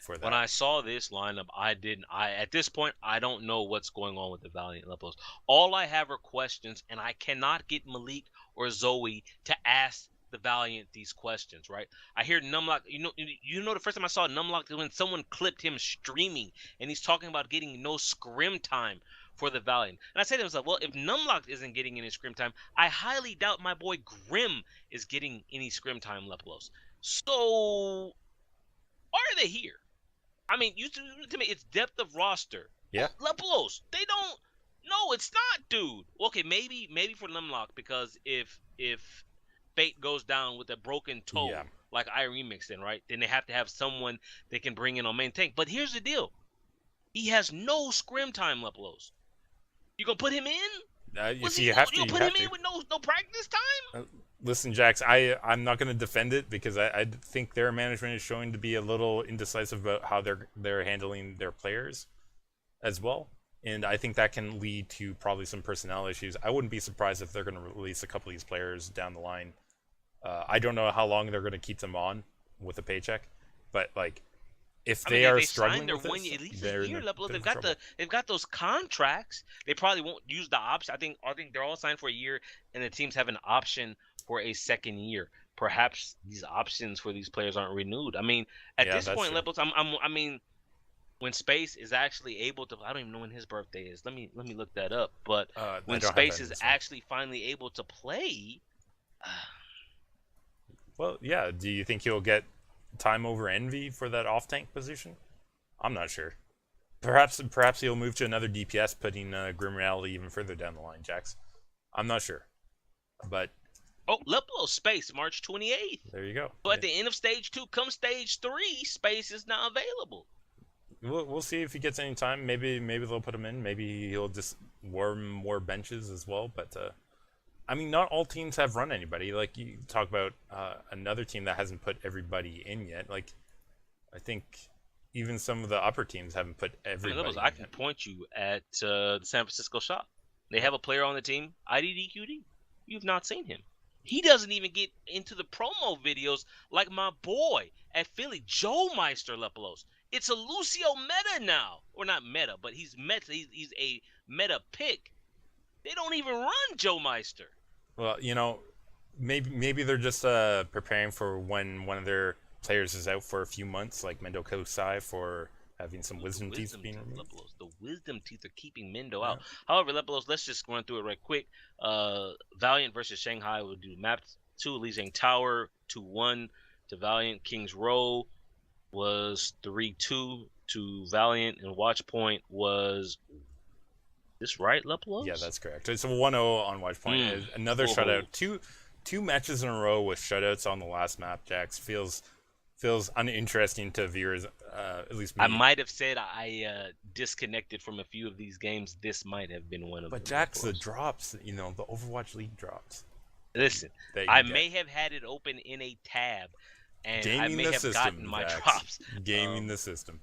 for that.
When I saw this lineup, at this point I don't know what's going on with the Valiant Lepolos. All I have are questions, and I cannot get Malik or Zoe to ask the Valiant these questions, right? I hear Numlock. The first time I saw Numlock when someone clipped him streaming, and he's talking about getting no scrim time for the Valiant. And I say to myself, well, if Numlock isn't getting any scrim time, I highly doubt my boy Grim is getting any scrim time, Lepolos. So why are they here? I mean, to me, it's depth of roster.
Yeah.
Lepolos, they don't. No, it's not, dude. Okay, maybe for Limlock, because if Fate goes down with a broken
Yeah.
toe, like I remixed in, right? Then they have to have someone they can bring in on main tank. But here's the deal: he has no scrim time, Leplos. You gonna put him in? What's
If
he?
you have
You
to,
gonna
you
put
have
him
to.
in with no practice time?
Listen, Jax, I'm not going to defend it because I think their management is showing to be a little indecisive about how they're handling their players as well, and I think that can lead to probably some personnel issues. I wouldn't be surprised if they're going to release a couple of these players down the line. I don't know how long they're going to keep them on with a paycheck, but like if
I mean,
they are
they signed
struggling
their
with
one
this,
year, at least a
they're in
year
a
level.
bit
They've
of
got
trouble.
those contracts. They probably won't use the option. I think they're all signed for a year, and the teams have an option for a second year. Perhaps these options for these players aren't renewed. I mean, at
Yeah,
this
that's
point,
true.
levels. I mean, when Space is actually able to, I don't even know when his birthday is. Let me look that up. But
I
when
don't have
Space
that in
is
this one.
actually finally able to play,
Well, yeah. Do you think he'll get time over Envy for that off tank position? I'm not sure. Perhaps he'll move to another DPS, putting Grim Reality even further down the line, Jax. I'm not sure, but
oh, Leplo Space March 28th.
there you go.
So at the end of stage 2, come stage 3, Space is now available.
We'll see if he gets any time. Maybe they'll put him in. Maybe he'll just warm more benches as well. But I mean, not all teams have run anybody. Like you talk about another team that hasn't put everybody in yet. Like I think even some of the upper teams haven't put
I mean,
everybody
Leplos, I
in
can
yet.
point you at the San Francisco shop. They
Yep.
have a player on the team, IDDQD. You've not seen him. He doesn't even get into the promo videos like my boy at Philly, Joe Meister Leplos. It's a Lucio meta now. Or not meta, but he's meta. He's a meta pick. They don't even run Joe Meister.
Well, maybe they're just preparing for when one of their players is out for a few months, like Mendo Kosai for having some
Ooh, the
wisdom teeth
wisdom
being
teeth,
removed.
Leplos. The wisdom teeth are keeping Mendo
Yeah.
out. However, Leplos, let's just run through it right quick. Valiant versus Shanghai will do map 2, Lee Zhang Tower 2-1 to Valiant. King's Row was 3-2 to Valiant, and Watch Point was this right,
Yeah,
Leplos?
that's correct. It's a 1-0 on Watch Point. Another shutout.
Whoa.
Two matches in a row with shutouts on the last map. Jax feels uninteresting to viewers, at least
I
me.
might have said I disconnected from a few of these games. This might have been one of
But
them,
Jax, the
Leplos.
drops, the Overwatch League drops
Listen,
that you
I
get.
may have had it open in a tab, and I
Gaming
may
the
have gotten
system,
my
Jax.
drops.
Gaming
Um,
the system.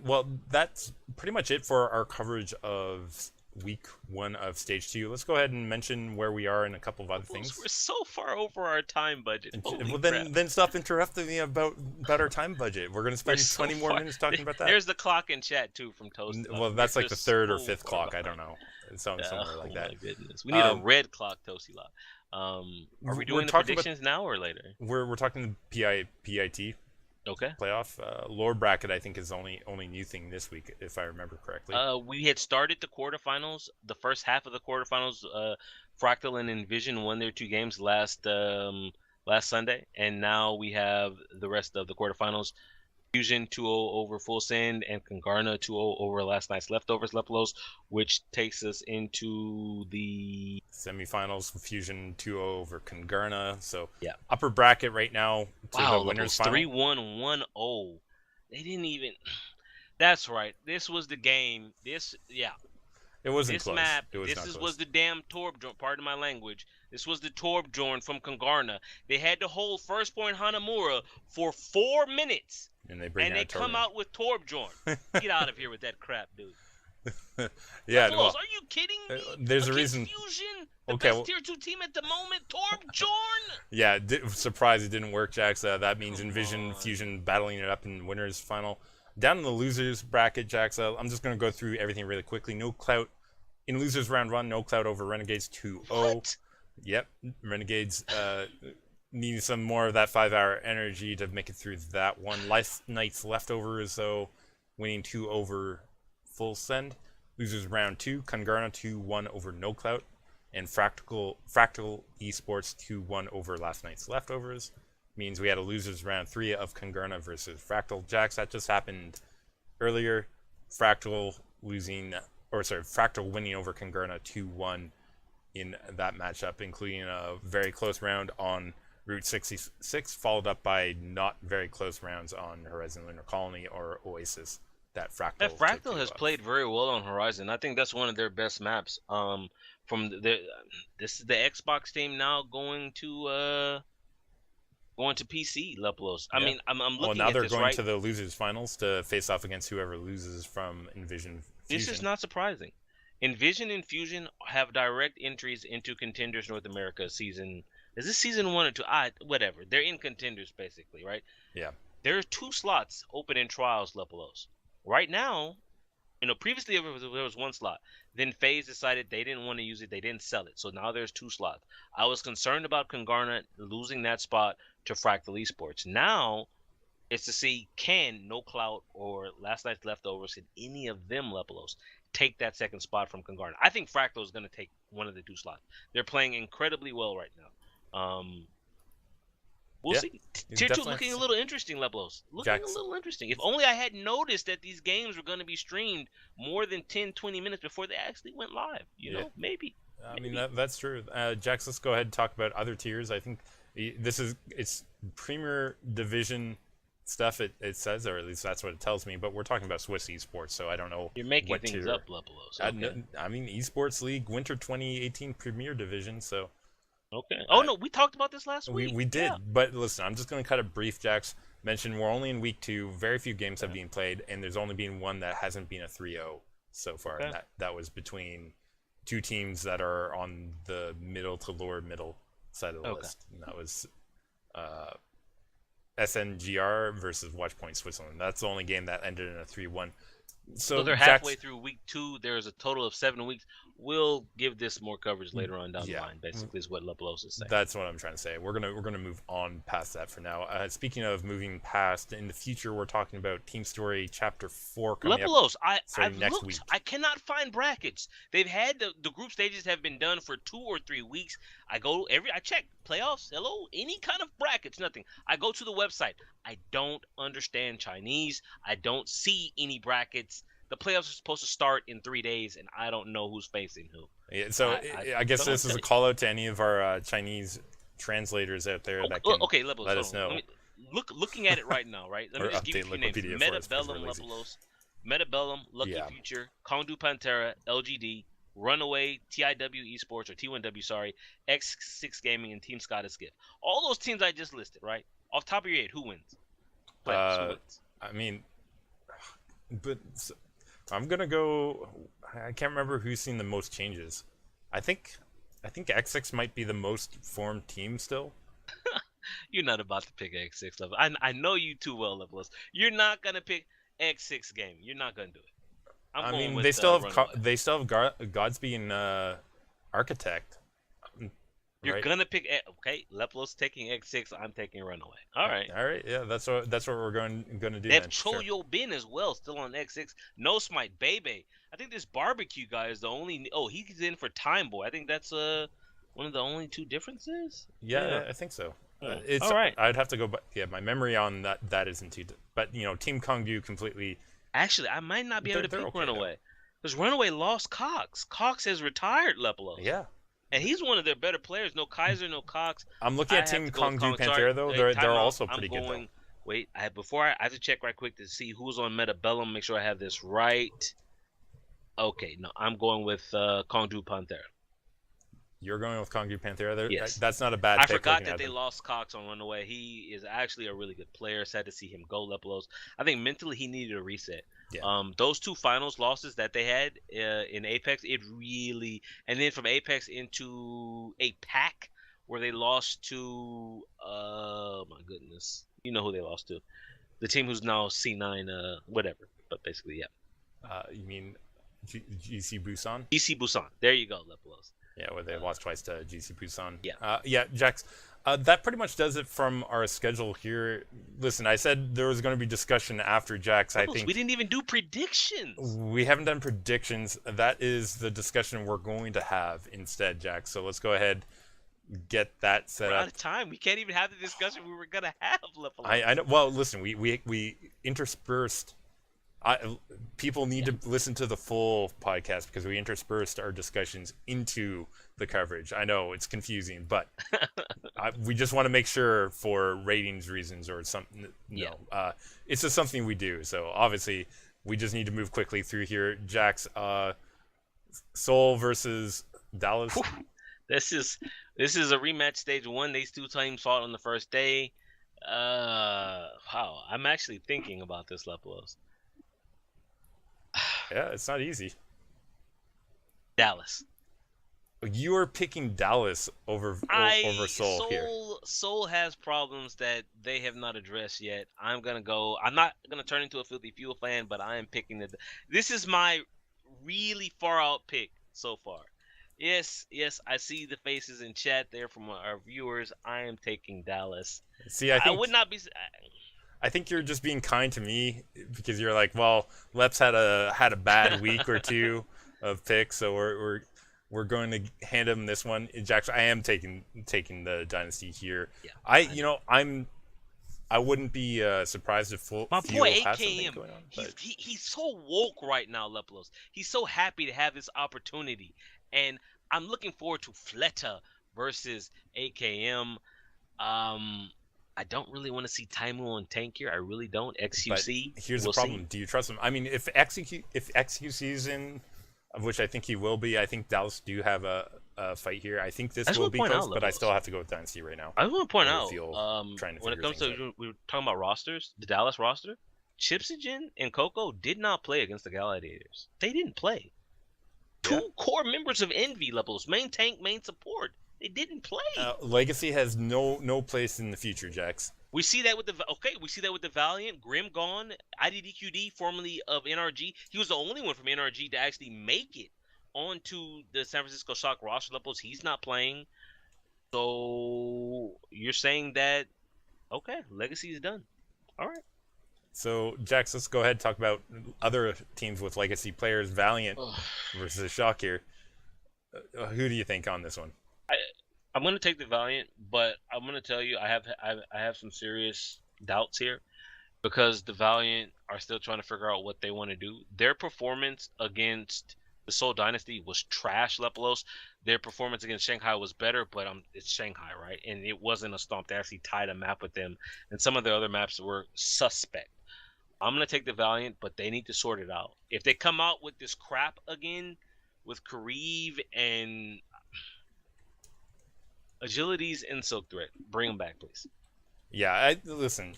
Well, that's pretty much it for our coverage of week 1 of stage 2. Let's go ahead and mention where we are and a couple of other
Leplos,
things.
we're so far over our time budget. Holy
Well,
crap!
then stop interrupting me about our time budget. We're gonna
We're
spend
so
20 more
far.
minutes talking about that.
There's the clock in chat too from Toasty Lock.
Well,
We're
that's like the
just
third or
so
fifth
far
clock. I don't
behind.
know. Somewhere like
Oh
that.
my goodness, we need a
Um,
red clock, Toasty Lock. Are we
we're
doing the
talking about
predictions now or later?
we're talking the PIT
Okay.
playoff. Lore bracket, I think, is the only new thing this week, if I remember correctly.
We had started the quarterfinals. The first half of the quarterfinals, Fractal and Envision won their 2 games last Sunday, and now we have the rest of the quarterfinals. Fusion 2-0 over Full Send and Congarna 2-0 over last night's leftovers Leplos, which takes us into the
Semifinals, Fusion 2-0 over Congarna. So
yeah.
upper bracket right now to the
Wow,
winners
Leplos
final.
3-1 1-0. They didn't even. That's right. This was the game.
It wasn't
This
close.
map,
It was not
was
close.
the damn Torbjorn, pardon my language. This was the Torbjorn from Congarna. They had to hold first point Hanamura for 4 minutes,
And they bring
and they
out
come
Torbjorn.
out with Torbjorn. Get out of here with that crap, dude.
Yeah,
Leplos,
well,
are you kidding me?
there's a
Against
reason.
Fusion, the
Okay,
best
well,
tier 2 team at the moment, Torbjorn?
yeah, surprised it didn't work, Jax. That means
Come
Envision,
on.
Fusion battling it up in winners final. Down in the losers bracket, Jax. I'm just gonna go through everything really quickly. No clout in losers round 1. No clout over Renegades 2-0.
What?
Yep, Renegades needing some more of that 5-hour energy to make it through that one. Last night's leftovers though, winning 2 over Full Send. Losers round 2, Congarna 2-1 over No Clout, and Fractal Esports 2-1 over last night's leftovers. Means we had a losers round 3 of Congarna versus Fractal. Jax, that just happened earlier. Fractal losing, Fractal winning over Congarna 2-1 in that matchup, including a very close round on Route 66, followed up by not very close rounds on Horizon Lunar Colony or Oasis. That Fractal.
Fractal has played very well on Horizon. I think that's one of their best maps. From this is the Xbox team now going to PC, Leplos. I mean, I'm looking
well, now
at
they're
this,
going
right?
to the losers finals to face off against whoever loses from Envision Fusion.
This is not surprising. Envision and Fusion have direct entries into Contenders North America season. Is this season 1 or 2? Whatever. They're in Contenders basically, right?
Yeah.
There are 2 slots open in Trials, Leplos. Right now, previously there was 1 slot. Then FaZe decided they didn't want to use it. They didn't sell it. So now there's 2 slots. I was concerned about Congarna losing that spot to Fractal Esports. Now it's to see, can No Clout or Last Night's Leftovers, and any of them Lepelos take that second spot from Congarna. I think Fractal is going to take one of the 2 slots. They're playing incredibly well right now. We'll see. Tier 2 looking a little interesting, Lepelos. Looking a little interesting. If only I had noticed that these games were going to be streamed more than 10, 20 minutes before they actually went live. You know, maybe.
I mean, that's true. Jax, let's go ahead and talk about other tiers. I think it's Premier Division stuff, it says, or at least that's what it tells me, but we're talking about Swiss esports, so I don't know.
You're making things up, Lepelos. Okay.
I mean, Esports League Winter 2018 Premier Division, so...
Okay. Oh, no, we talked about this last week.
We did, but listen, I'm just going to cut it brief, Jax. Mentioned we're only in week 2, very few games have been played, and there's only been one that hasn't been a 3-0 so far, and that was between 2 teams that are on the middle to lower middle side of the list, and that was... SNGR versus Watchpoint Switzerland. That's the only game that ended in a 3-1.
So they're halfway through week 2. There's a total of 7 weeks. We'll give this more coverage later on down the line. Basically, is what Lepelos is saying.
That's what I'm trying to say. We're gonna move on past that for now. Speaking of moving past, in the future, we're talking about Team Story Chapter 4 coming
Lepelos,
up.
I've looked. Week. I cannot find brackets. They've had the group stages have been done for 2 or 3 weeks. I check playoffs. Hello, any kind of brackets, nothing. I go to the website. I don't understand Chinese. I don't see any brackets. The playoffs are supposed to start in 3 days, and I don't know who's facing who.
Yeah, so I guess this is a call out to any of our Chinese translators out there that can let us know.
Looking at it right now, right? Let me just give you names. Metabellum, Lepelos, Metabellum, Lucky Future, Kongdu Pantera, LGD, Runaway, TIW Esports, or T1W, sorry, X6 Gaming, and Team Scott Skiff. All those teams I just listed, right? Off top of your head, who wins? Who wins?
I mean, but I'm gonna go. I can't remember who's seen the most changes. I think X6 might be the most formed team still.
You're not about to pick X6 level. I know you too well, Lepelos. You're not gonna pick X6 game. You're not gonna do it.
I mean, they still have Godspeed and Architect.
You're gonna pick Lepelos taking X6. I'm taking Runaway. All right.
Yeah, that's what we're going to do.
They have Choyo Bin as well, still on X6. No Smite Bebe. I think this barbecue guy is the only. Oh, he's in for Time Boy. I think that's one of the only 2 differences.
Yeah, I think so. It's
all right.
I'd have to go, but my memory on that isn't too. But Team Kongdu completely.
Actually, I might not be able to pick Runaway because Runaway lost Cox. Cox has retired, Lepelos.
Yeah.
And he's one of their better players. No Kaiser, no Cox.
I'm looking at Team Kongdu Pantera, though. They're also pretty good, though.
Wait, I have to check right quick to see who's on Metabellum. Make sure I have this right. Okay, no, I'm going with Kongdu Pantera.
You're going with Kongdu Pantera there?
Yes.
That's not a bad pick.
I forgot that they lost Cox on Runaway. He is actually a really good player. Sad to see him go, Lepelos. I think mentally he needed a reset. Yeah. Those 2 finals losses that they had in Apex, it really... And then from Apex into a pack where they lost to... oh, my goodness. You know who they lost to. The team who's now C9, whatever. But basically, yeah.
You mean GC Busan?
GC Busan. There you go, Lepelos.
Yeah, where they lost twice to GC Busan.
Yeah.
Jax, that pretty much does it from our schedule here. Listen, I said there was going to be discussion after Jax. I think
we didn't even do predictions.
We haven't done predictions. That is the discussion we're going to have instead, Jax. So let's go ahead, get that set up.
We're out of time. We can't even have the discussion we were going to have.
I know. Well, listen, we interspersed People need to listen to the full podcast because we interspersed our discussions into the coverage. I know it's confusing, but we just want to make sure for ratings reasons or something.
Yeah.
No, it's just something we do. So obviously, we just need to move quickly through here. Jax, Seoul versus Dallas.
This is a rematch stage 1. These two teams fought on the first day. Wow. I'm actually thinking about this, Lepelos.
Yeah, it's not easy.
Dallas.
You are picking Dallas over Seoul here.
Seoul has problems that they have not addressed yet. I'm not gonna turn into a Filthy Fuel fan, but I am picking this is my really far out pick so far. Yes, I see the faces in chat there from our viewers. I am taking Dallas.
See, I
would not be.
I think you're just being kind to me because you're like, well, Leps had a bad week or two of picks, so we're going to hand him this one. Jackson, I am taking the dynasty here.
Yeah,
I wouldn't be surprised if
my boy
has something going on. But
he's so woke right now, Lepelos. He's so happy to have this opportunity, and I'm looking forward to Fleta versus AKM. I don't really want to see Taimu on tank here. I really don't. XQC.
But here's the problem. See. Do you trust him? I mean, if XQC's in, of which I think he will be, I think Dallas do have a fight here. I think this will be close, but I still have to go with Dynasty right now.
I want to point out, when it comes to, we were talking about rosters, the Dallas roster, Chipsogen and Coco did not play against the Gladiators. They didn't play. Yeah. 2 core members of Envy levels, main tank, main support. They didn't play.
Legacy has no place in the future, Jax.
We see that with the Valiant, Grim gone, IDDQD, formerly of NRG. He was the only one from NRG to actually make it onto the San Francisco Shock roster levels. He's not playing. So you're saying that, okay, Legacy is done. All right.
So, Jax, let's go ahead and talk about other teams with Legacy players. Valiant versus Shock here. Who do you think on this one?
I'm going to take the Valiant, but I'm going to tell you I have some serious doubts here because the Valiant are still trying to figure out what they want to do. Their performance against the Seoul Dynasty was trash, Lepelos. Their performance against Shanghai was better, but it's Shanghai, right? And it wasn't a stomp. They actually tied a map with them, and some of the other maps were suspect. I'm going to take the Valiant, but they need to sort it out. If they come out with this crap again with Kareev and Agilities and Silk Threat, bring them back, please.
Yeah, I understand.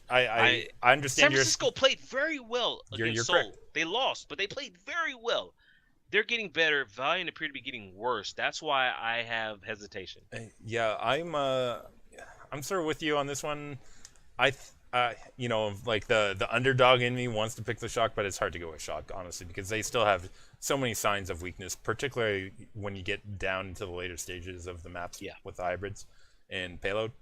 San Francisco played very well against Seoul. Correct. They lost, but they played very well. They're getting better. Valiant appear to be getting worse. That's why I have hesitation.
Yeah, I'm sort of with you on this one. Like the underdog in me wants to pick the Shock, but it's hard to go with Shock, honestly, because they still have so many signs of weakness, particularly when you get down into the later stages of the maps with the hybrids and payload.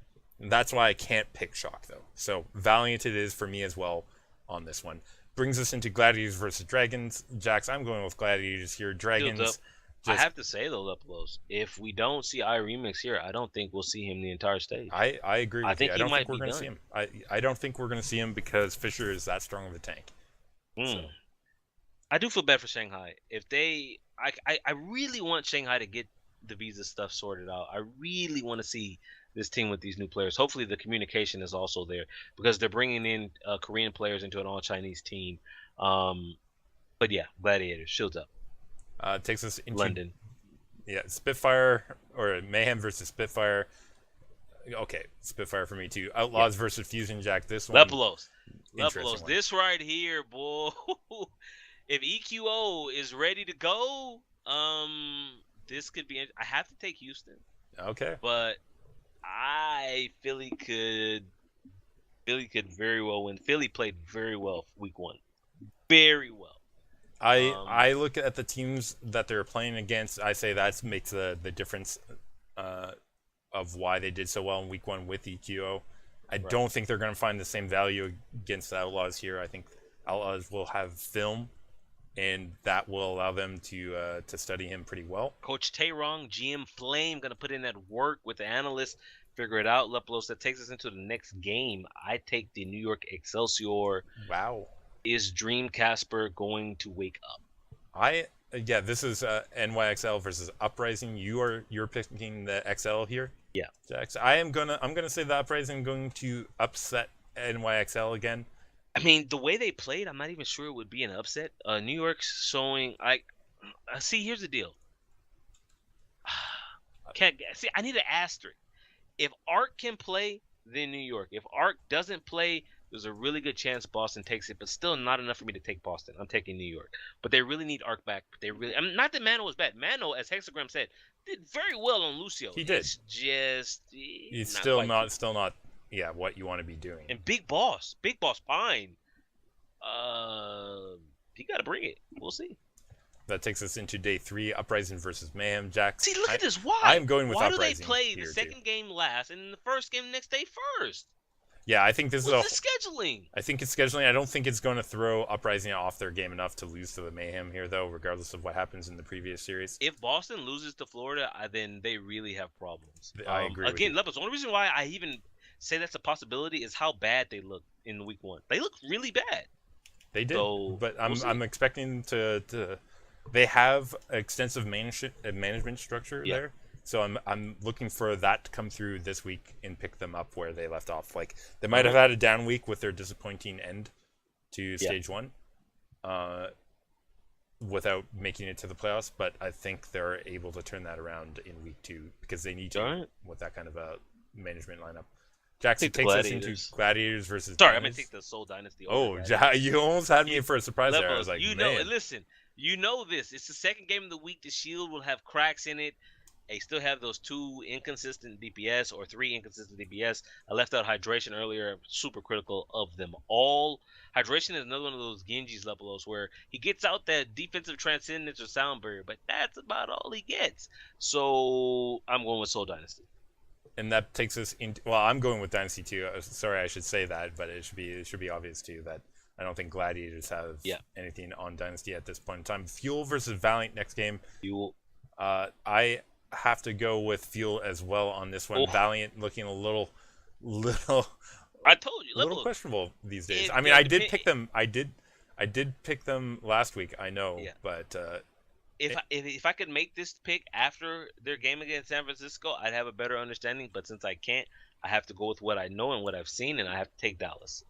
And that's why I can't pick Shock, though. So Valiant it is for me as well on this one. Brings us into Gladiators versus Dragons. Jax, I'm going with Gladiators here. Dragons.
I have to say, though, Lepelos, if we don't see iRemix here, I don't think we'll see him the entire stage.
I agree with you. I don't think we're going to see him. I don't think we're going to see him because Fisher is that strong of a tank. So.
I do feel bad for Shanghai. If they, I really want Shanghai to get the visa stuff sorted out. I really want to see this team with these new players. Hopefully the communication is also there because they're bringing in Korean players into an all-Chinese team. But yeah, Gladiators, shields up.
Takes us into
London.
Yeah, Spitfire or Mayhem versus Spitfire. Okay, Spitfire for me too. Outlaws versus Fusion Jack. This one.
Lepelos. This right here, boy. If EQO is ready to go, this could be. I have to take Houston.
Okay.
But Philly could very well win. Philly played very well week 1. Very well.
I look at the teams that they're playing against. I say that makes the difference of why they did so well in week 1 with EQO. I don't think they're going to find the same value against the Outlaws here. I think Outlaws will have film, and that will allow them to study him pretty well.
Coach Taerong, GM Flame, going to put in that work with the analysts, figure it out. Lepelos, that takes us into the next game. I take the New York Excelsior.
Wow.
Is Dream Casper going to wake up?
Yeah, this is NYXL versus Uprising. You're picking the XL here,
Yeah.
Jax. I'm gonna say the Uprising going to upset NYXL again.
I mean, the way they played, I'm not even sure it would be an upset. New York's showing. See. Here's the deal. Can't see. I need an asterisk. If Arc can play, then New York. If Arc doesn't play, there's a really good chance Boston takes it, but still not enough for me to take Boston. I'm taking New York. But they really need Arc back. They really. I mean, not that Mano was bad. Mano, as Hexagram said, did very well on Lucio.
He did.
It's just
He's
not
still
quite
not
good.
still not what you want to be doing.
And Big Boss Pine. He got to bring it. We'll see.
That takes us into day 3, Uprising versus Mayhem. Jax.
See, look at this. Why?
I'm going with
Why
Uprising.
Do they play the
here,
second
too.
game last and the first game next day first?
Yeah, I think this
What's
is
the scheduling?
I think it's scheduling. I don't think it's going to throw Uprising off their game enough to lose to the Mayhem here, though, regardless of what happens in the previous series.
If Boston loses to Florida, then they really have problems.
I agree.
Again, Lepers, the only reason why I even say that's a possibility is how bad they look in week 1. They look really bad.
They did,
So,
but
we'll
I'm expecting to. They have extensive management structure there, so I'm looking for that to come through this week and pick them up where they left off. Like they might have had a down week with their disappointing end to stage 1, without making it to the playoffs, but I think they're able to turn that around in week 2 because they need to with that kind of a management lineup. Jackson takes us into Gladiators versus.
Sorry, I'm gonna take the Soul Dynasty.
You almost had me for a surprise there. I was like, man.
Listen. You know this. It's the second game of the week. The Shield will have cracks in it. They still have those 2 inconsistent DPS or 3 inconsistent DPS. I left out Hydration earlier. I'm super critical of them all. Hydration is another one of those Genji's Lepelos where he gets out that defensive transcendence or sound barrier, but that's about all he gets. So I'm going with Soul Dynasty.
And that takes us into. Well, I'm going with Dynasty too. Sorry, I should say that, but it should be obvious too that I don't think Gladiators have anything on Dynasty at this point in time. Fuel versus Valiant next game.
Fuel.
I have to go with Fuel as well on this one. Valiant looking a little.
I told you,
a little questionable these days. I mean, I did pick them. I did pick them last week. I know, but.
If I could make this pick after their game against San Francisco, I'd have a better understanding. But since I can't, I have to go with what I know and what I've seen, and I have to take Dallas.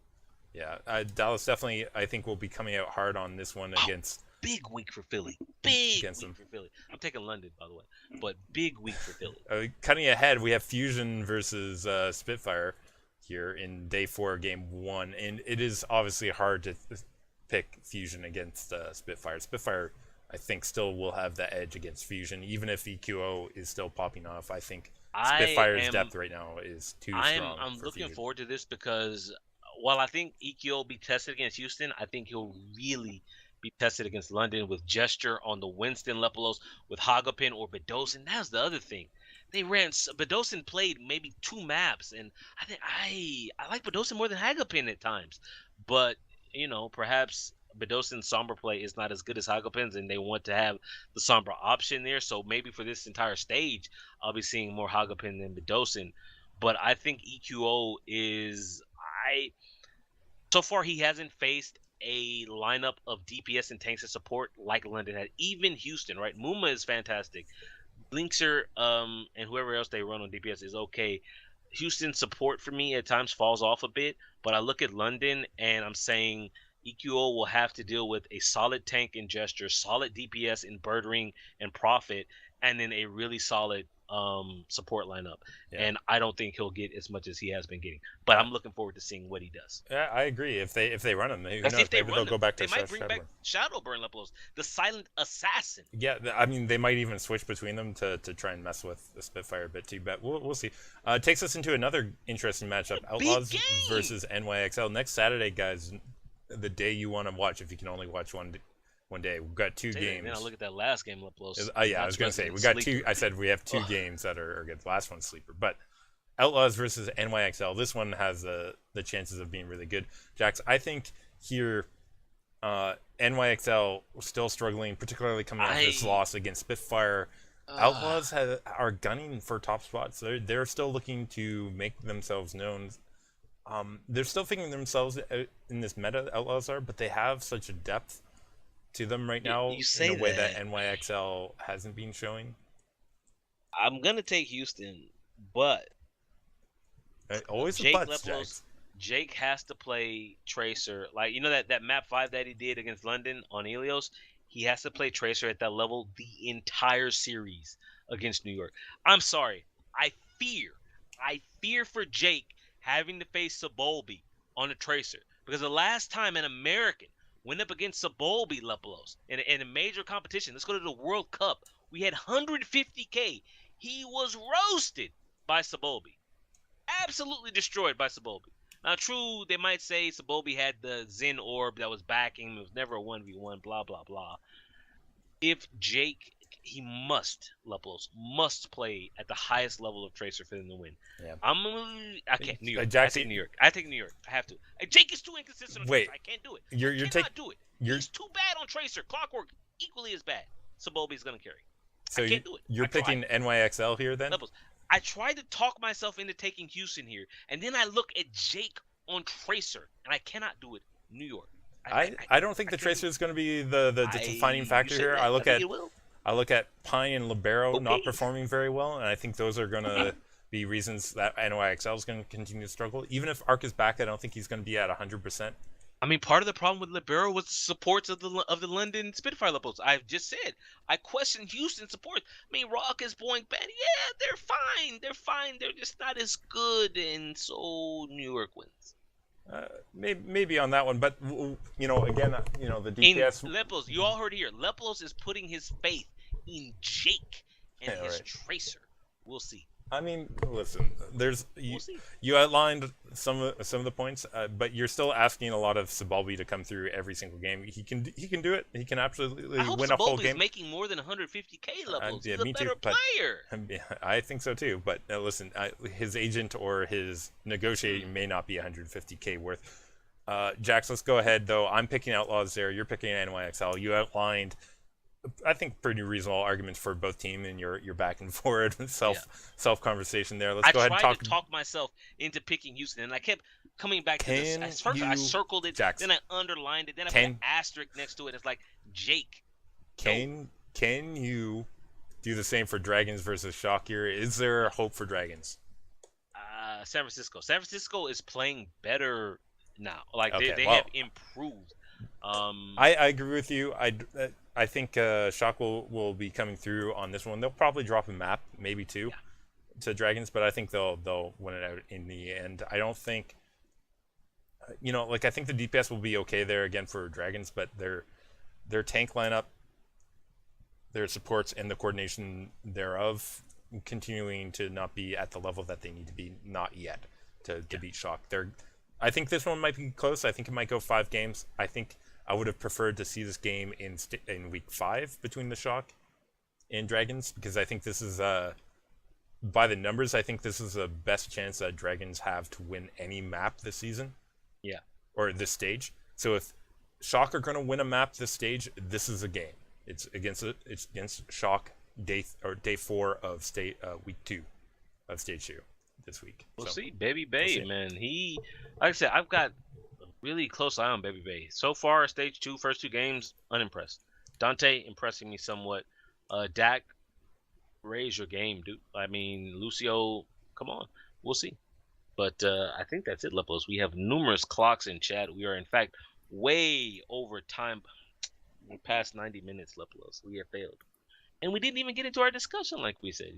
Yeah, Dallas definitely, I think, will be coming out hard on this one against.
Big week for Philly. Big week for Philly. I'm taking London, by the way, but big week for Philly.
Cutting ahead, we have Fusion versus Spitfire here in day 4, game 1, and it is obviously hard to pick Fusion against Spitfire. Spitfire, I think, still will have the edge against Fusion, even if EQO is still popping off. I think Spitfire's depth right now is too strong.
I'm looking forward to this because while I think EQO will be tested against Houston, I think he'll really be tested against London with Gesture on the Winston Lepelos with Hagapin or Bedosin. That's the other thing. They ran Bedosin played maybe 2 maps, and I think I like Bedosin more than Hagapin at times. But perhaps Bedosin's Sombra play is not as good as Hagapin's, and they want to have the Sombra option there. So maybe for this entire stage, I'll be seeing more Hagapin than Bedosin. But I think EQO is so far he hasn't faced a lineup of DPS and tanks and support like London had. Even Houston, right? Muma is fantastic. Blinkser and whoever else they run on DPS is okay. Houston's support for me at times falls off a bit, but I look at London and I'm saying EQO will have to deal with a solid tank in Gesture, solid DPS in Birdring and Prophet, and then a really solid support lineup. And I don't think he'll get as much as he has been getting, but I'm looking forward to seeing what he does.
Yeah, I agree. If they run him, maybe they'll go back to
they might bring back Shadowburn Lepelos, the silent assassin.
Yeah, I mean they might even switch between them to try and mess with the Spitfire a bit too, but we'll see. It takes us into another interesting matchup: Outlaws versus NYXL next Saturday, guys. The day you want to watch, if you can only watch one day. We've got 2 games.
Then I look at that last game, Lepelos.
I was gonna say we got 2. I said we have 2 games that are good. The last one's sleeper, but Outlaws versus NYXL. This one has the chances of being really good. Jax, I think here, NYXL still struggling, particularly coming off this loss against Spitfire. Outlaws are gunning for top spots. They're still looking to make themselves known They're still figuring themselves out in this meta, Outlaws are, but they have such a depth to them right now
You
in a
say
way that
that.
NYXL hasn't been showing.
I'm gonna take Houston, but
Always with
Jake
butts,
Leplos,
Jags.
Jake has to play Tracer. Like that map 5 that he did against London on Helios, he has to play Tracer at that level the entire series against New York. I'm sorry. I fear I fear for Jake having to face Sabolbi on a Tracer because the last time an American went up against Sabolbi Leplos in a major competition, let's go to the World Cup. We had 150K. He was roasted by Sabolbi, absolutely destroyed by Sabolbi. Now, true, they might say Sabolbi had the Zen orb that was backing him. It was never a 1v1, blah, blah, blah. If Jake, he must play at the highest level of Tracer for them to win.
Yeah.
I can't. New York. I
Jax,
take New York. I take New York. I have to. Jake is too inconsistent on
wait,
Tracer. I can't do it.
you're
I cannot
taking
do it.
you're
He's too bad on Tracer. Clockwork equally as bad. Sabolbi's gonna carry.
so
I can't do it.
you're
I
picking
tried.
NYXL here then?
Levels. I tried to talk myself into taking Houston here, and then I look at Jake on Tracer, and I cannot do it. New York.
I don't think the Tracer is going to be the defining factor here. I look at Pine and Libero not performing very well, and I think those are going to be reasons that NYXL is going to continue to struggle. Even if Arc is back, I don't think he's going to be at 100%.
I mean, part of the problem with Libero was the supports of the London Spitfire levels. I've just said I question Houston support. I mean, Rock is Boeing bad. Yeah, they're fine. They're fine. They're just not as good, and so New York wins.
Maybe on that one, but again, the DPS.
In Leplos, you all heard here. Leplos is putting his faith in Jake and his Tracer. We'll see.
I mean, listen. You outlined some of the points, but you're still asking a lot of Sabolbi to come through every single game. He can do it. He can absolutely win a whole game.
Is making more than 150K levels.
Yeah,
He's a better player.
I think so too. But listen, his agent or his negotiating may not be 150K worth. Jax, let's go ahead though. I'm picking Outlaws there. You're picking NYXL. You outlined, I think, pretty reasonable arguments for both team, and you're back and forward self conversation there. Let's go ahead and talk.
I tried to talk myself into picking Houston, and I kept coming back to this. I circled it,
Jackson,
then I underlined it, then I put an asterisk next to it. It's like Jake.
Can you do the same for Dragons versus Shock here? Is there hope for Dragons?
San Francisco. San Francisco is playing better now. Like they have improved.
I agree with you. I think Shock will be coming through on this one. They'll probably drop a map, maybe two, to Dragons, but I think they'll win it out in the end. I don't think, I think the DPS will be okay there again for Dragons, but their tank lineup, their supports, and the coordination thereof continuing to not be at the level that they need to be, not yet, to beat Shock. I think this one might be close. I think it might go 5 games. I think I would have preferred to see this game in week 5 between the Shock and Dragons, because I think this is by the numbers, I think this is the best chance that Dragons have to win any map this season.
Yeah.
Or this stage. So if Shock are going to win a map this stage, this is a game. It's against Shock day 4 of week 2 of stage 2 this week.
We'll see. Baby Bay, man. Like I said, I've got a really close eye on Baby Bay. So far, stage 2, first 2 games, unimpressed. Dante impressing me somewhat. Dak, raise your game, dude. I mean, Lucio, come on. We'll see. But I think that's it, Lepos. We have numerous clocks in chat. We are, in fact, way over time. We're past 90 minutes, Lepos. We have failed. And we didn't even get into our discussion like we said.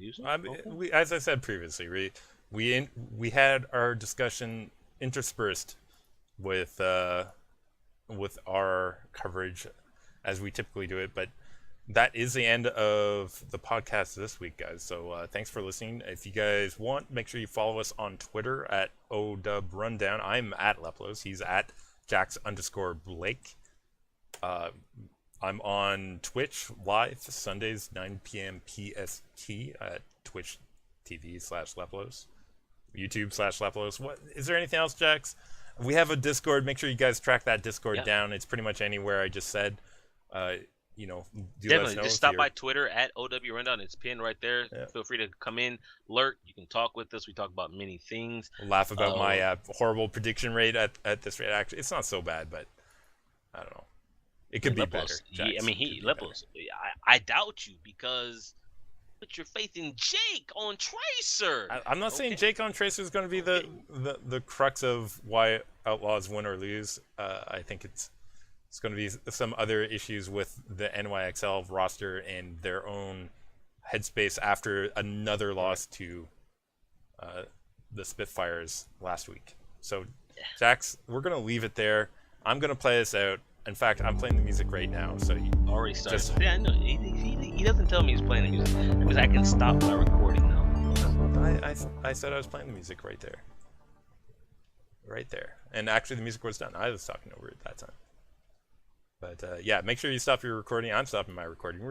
As I said previously, we had our discussion interspersed with our coverage as we typically do it, but that is the end of the podcast this week, guys. So thanks for listening. If you guys want, make sure you follow us on Twitter at OWRundown. I'm at Leplos. He's at Jax_Blake. I'm on Twitch live Sundays 9 p.m. PST at Twitch TV/Leplos, YouTube/Leplos. What is there anything else, Jax? We have a Discord. Make sure you guys track that Discord down. It's pretty much anywhere I just said. do let us
Definitely,
know
just
if
stop
you're
by Twitter at OW Rundown. It's pinned right there.
yeah,
Feel free to come in, lurk. You can talk with us. We talk about many things.
laugh about my
Uh,
horrible prediction rate at this rate. Actually, it's not so bad, but I don't know. It
I
could
mean,
be better,
Lepos. I
Jax.
mean,
It could
he
be better.
Lepos. I doubt you because put your faith in Jake on Tracer.
I'm not saying
Okay,
Jake on Tracer is going to be
okay.
the crux of why Outlaws win or lose. I think it's going to be some other issues with the NYXL roster and their own headspace after another loss to the Spitfires last week. So, Jax, we're going to leave it there. I'm going to play this out. In fact, I'm playing the music right now. So
Already started.
just
Yeah, I know. He doesn't tell me he's playing the music. That means I can stop my recording now.
I said I was playing the music right there. Right there. And actually, the music was done. I was talking over it that time. But yeah, make sure you stop your recording. I'm stopping my recording.